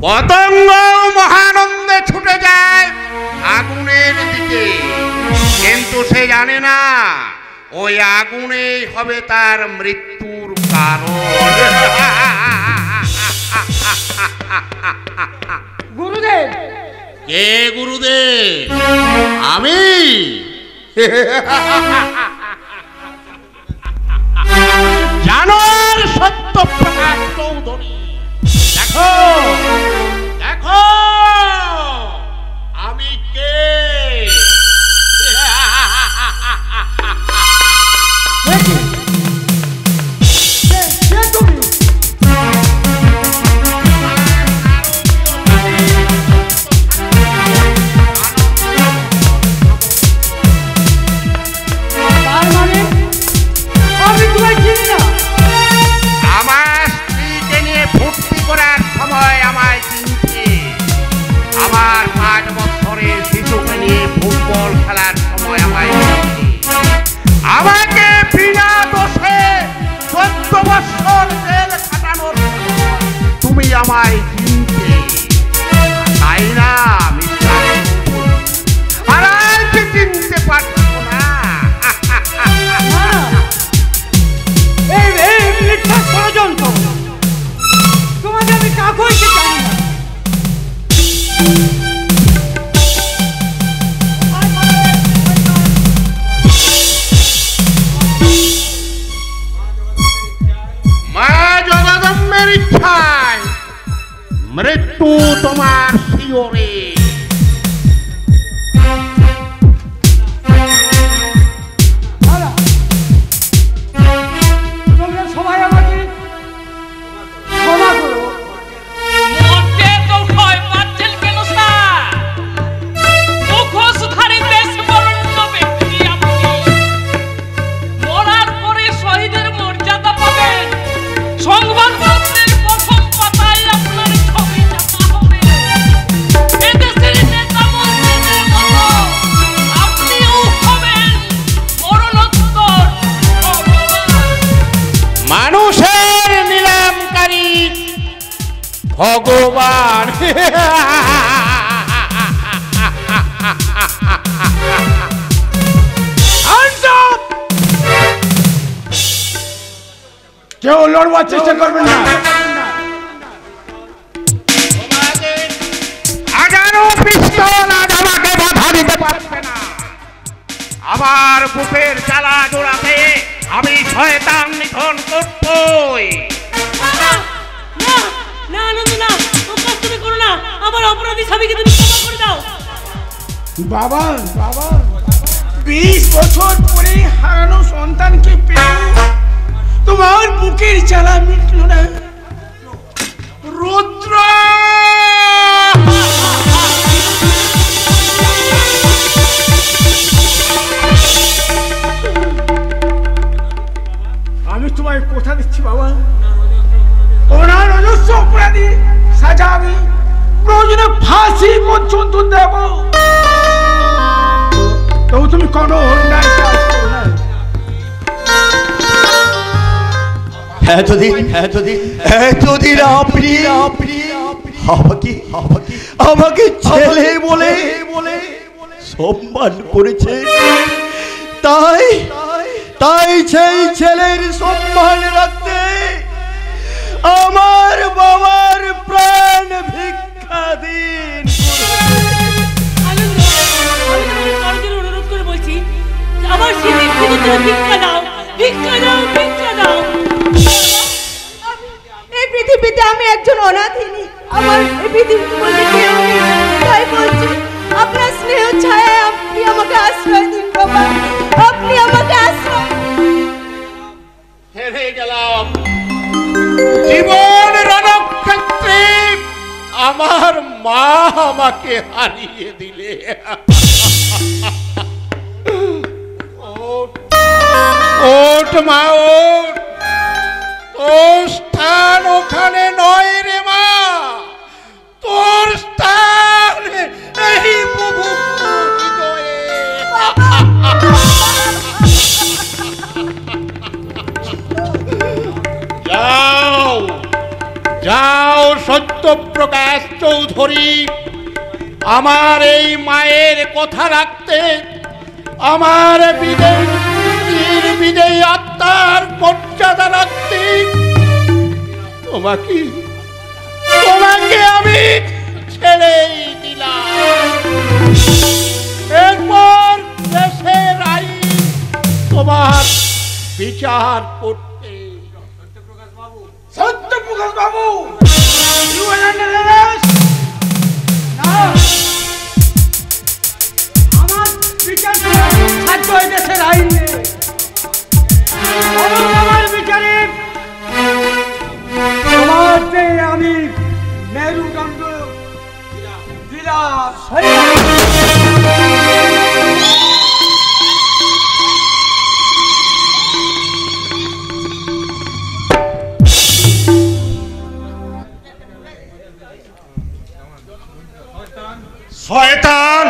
পতঙ্গ মহানন্দে ছুটে যায় আগুনের দিকে, কিন্তু সে জানে না ওই আগুনেই হবে তার মৃত্যুর কারণ। গুরুদেব। কে গুরুদেব? আমি। জানোয়ার সত্যপ্রকাশ চৌধুরী, দেখো দেখো আমি কে। আমার স্ত্রীকে নিয়ে ফুর্তি করার সময় আমায় চিনছে, আমার 5 বছরের শিশুকে নিয়ে ফুটবল খেলার সময় আমায় চিনছে, আমাকে বিনা দোষে 14 বছর জেল খাটানোর তুমি আমায় চিনতে, তাই না? আর আজকে চিনতে পারছো না? তোমাকে আমি কাকুই জানি না। মৃত্যু তোমার শিওরে। তোমরা সবাই আমাকে ক্ষমা করো। মরতে তো ভয় পাচ্ছেন কেন স্যার? মুখোশধারী দেশবরেণ্য ব্যক্তি আপনি। মরার পরে শহীদের মর্যাদা পাবেন। সংবাদপত্রের প্রথম পাতায় আপনার ছবি ছাপা হবে। এদেশের নেতা মন্ত্রীদের মতো আপনিও হবেন মরণোত্তর ভগবান। মানুষের নিলামকারী ভগবান। কেউ লড়বার চেষ্টা করবেন না। হাজারো পিস্তল আজ আমাকে বাধা দিতে পারবে না। আমার বুকের জ্বালা জোড়াতে আমি শয়তান নিধন করবই। না না আনন্দ না, ও কাজ তুমি করো না। আমার অপরাধী স্বামীকে তুমি ক্ষমা করে দাও। বাবা বাবা 20 বছর পরে হারানো সন্তানকে পেয়ে তোমার বুকের জ্বালা মিটল না। রুদ্র আমি তোমায় কথা দিচ্ছি বাবা, ওনার অজস্র অপরাধী সাজা আমি প্রয়োজনে ফাঁসি পর্যন্ত দেব। তবু তুমি কোনো অন্যায় কাজ করো না। এতদিন আপনি আমাকে ছেলে বলে সম্মান করেছে, তাই সেই ছেলের সম্মান রাখতে আমার বাবার প্রাণ ভিক্ষা দিন। আনন্দ, আমি তোমার করজোড়ে অনুরোধ করে বলছি, আমার স্মৃতির বিরুদ্ধে ভিক্ষা দাও, ভিক্ষা দাও, ভিক্ষা দাও। এই পৃথিবীতে আমি একজন অনাথিনী, আমার এই পৃথিবীর মধ্যে কেউ নেই। তাই বলছি আপনার স্নেহ ছায়ায় আপনি আমাকে আশ্রয় দিন বাবা, আপনি আমাকে আশ্রয় দিন। হেরে গেলাম জীবন রণক্ষেত্রে, আমার মা আমাকে হারিয়ে দিলে। ওঠ মা ওঠ, তোর স্থান ওখানে নয় রে মা, তোর স্থান এই বুভুক্ষ হৃদয়ে। যাও যাও সত্যপ্রকাশ চৌধুরী, আমার এই মায়ের কথা রাখতে, আমার বিদেয়ী আত্মার মর্যাদা রাখতে তোমাকে আমি ছেড়েই দিলাম। এরপর দেশের আইন তোমার বিচার করতে। সত্যপ্রকাশ বাবু, you are under arrest. না, আমার বিচার সাধ্য এই দেশের আইন নেই। আমার বিচারে তোমাকে আমি মেরুদণ্ড দিলাম। শয়তান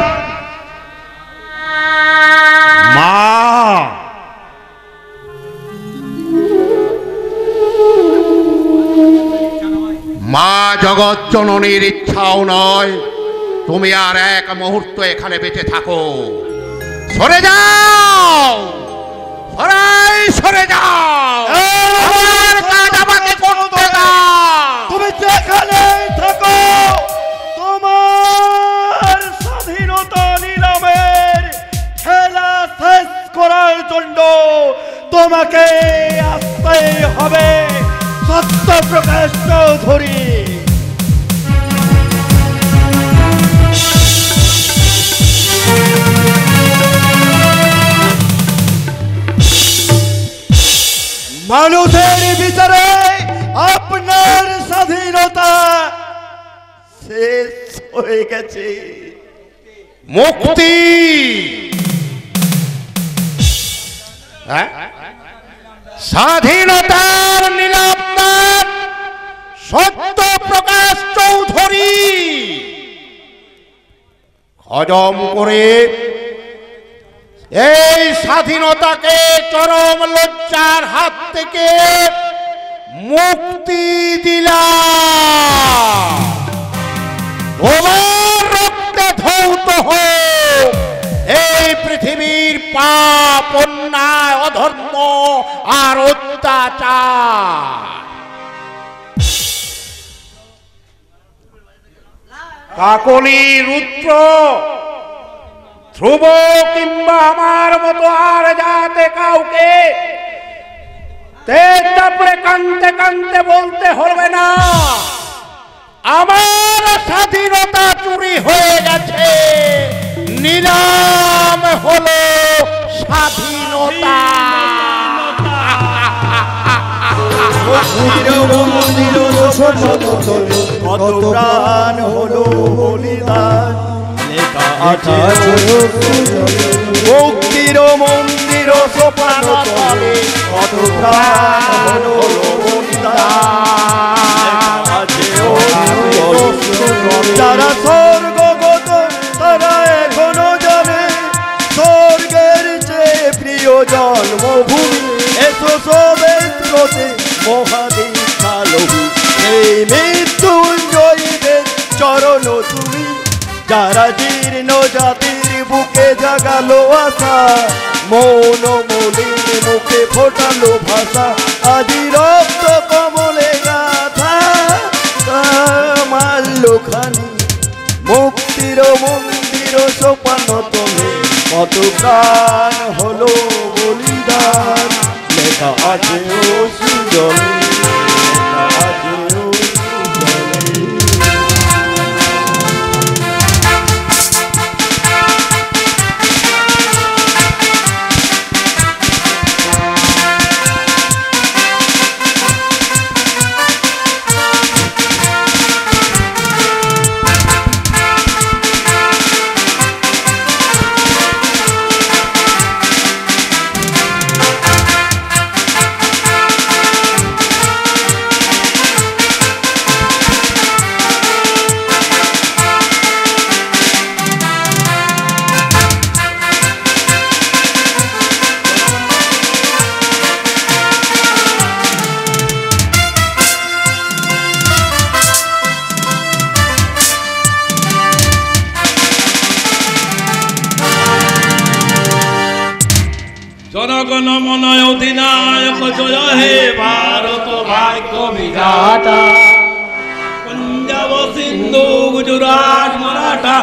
মা, মা জগৎ জননীর ইচ্ছাও নয় তুমি আর এক মুহূর্ত এখানে বেঁচে থাকো। সরে যাও, সরে যাও, আমার কাজ আমাকে করতে দাও। তুমি যেখানে থাকো, তোমার স্বাধীনতা নিলামের খেলা শেষ করার জন্য তোমাকে আসতে হবে সত্যপ্রকাশ চৌধুরী। মানুষের বিচারে আপনার স্বাধীনতা শেষ হয়ে গেছে। মুক্তি স্বাধীনতার নিলামদার সত্য প্রকাশ চৌধুরী হজম করে এই স্বাধীনতাকে চরম লজ্জার হাত থেকে মুক্তি দিলাম। তোমার রক্তে ধৌত হোক এই পৃথিবীর পাপ, অন্যায়, অধর্ম আর অত্যাচার। কাকলি, রুদ্র, ধ্রুব কিংবা আমার মতো আর যাতে কাউকে তেজ চাপড়ে কানতে কানতে বলতে হবে না আমার স্বাধীনতা চুরি হয়ে গেছে, নিলাম হলো স্বাধীনতা। কত প্রাণ হলো বলিদান, লেখা আছে মুক্তির মন্দির সোপান তলে, কত প্রাণ হলো বলিদান। যারা স্বর্গগত তারা এখনো জানে স্বর্গের চেয়ে প্রিয় জন্মভূমি। এসো সবে স্রোতে মহাদীক্ষালভূ এই মৃত্যুঞ্জয়ীদের চরণ তুমি। যারা জীর্ণ জাতির বুকে জাগালো আশা, মৌন মলিন মুখে ফোটালো ভাষা, আজি রক্ত কমলে গাথা মাল্যখানি মুক্তির মন্দির সোপান তলে, কত প্রাণ হলো বলিদান। লেখা আছে ও সুজলে, লেখা আছে ও সুজলে। জনগণ মনয় অধিনায়ক জয় হে ভারত ভাগ্য বিধাতা, পঞ্জাব সিন্ধু গুজরাট মারাঠা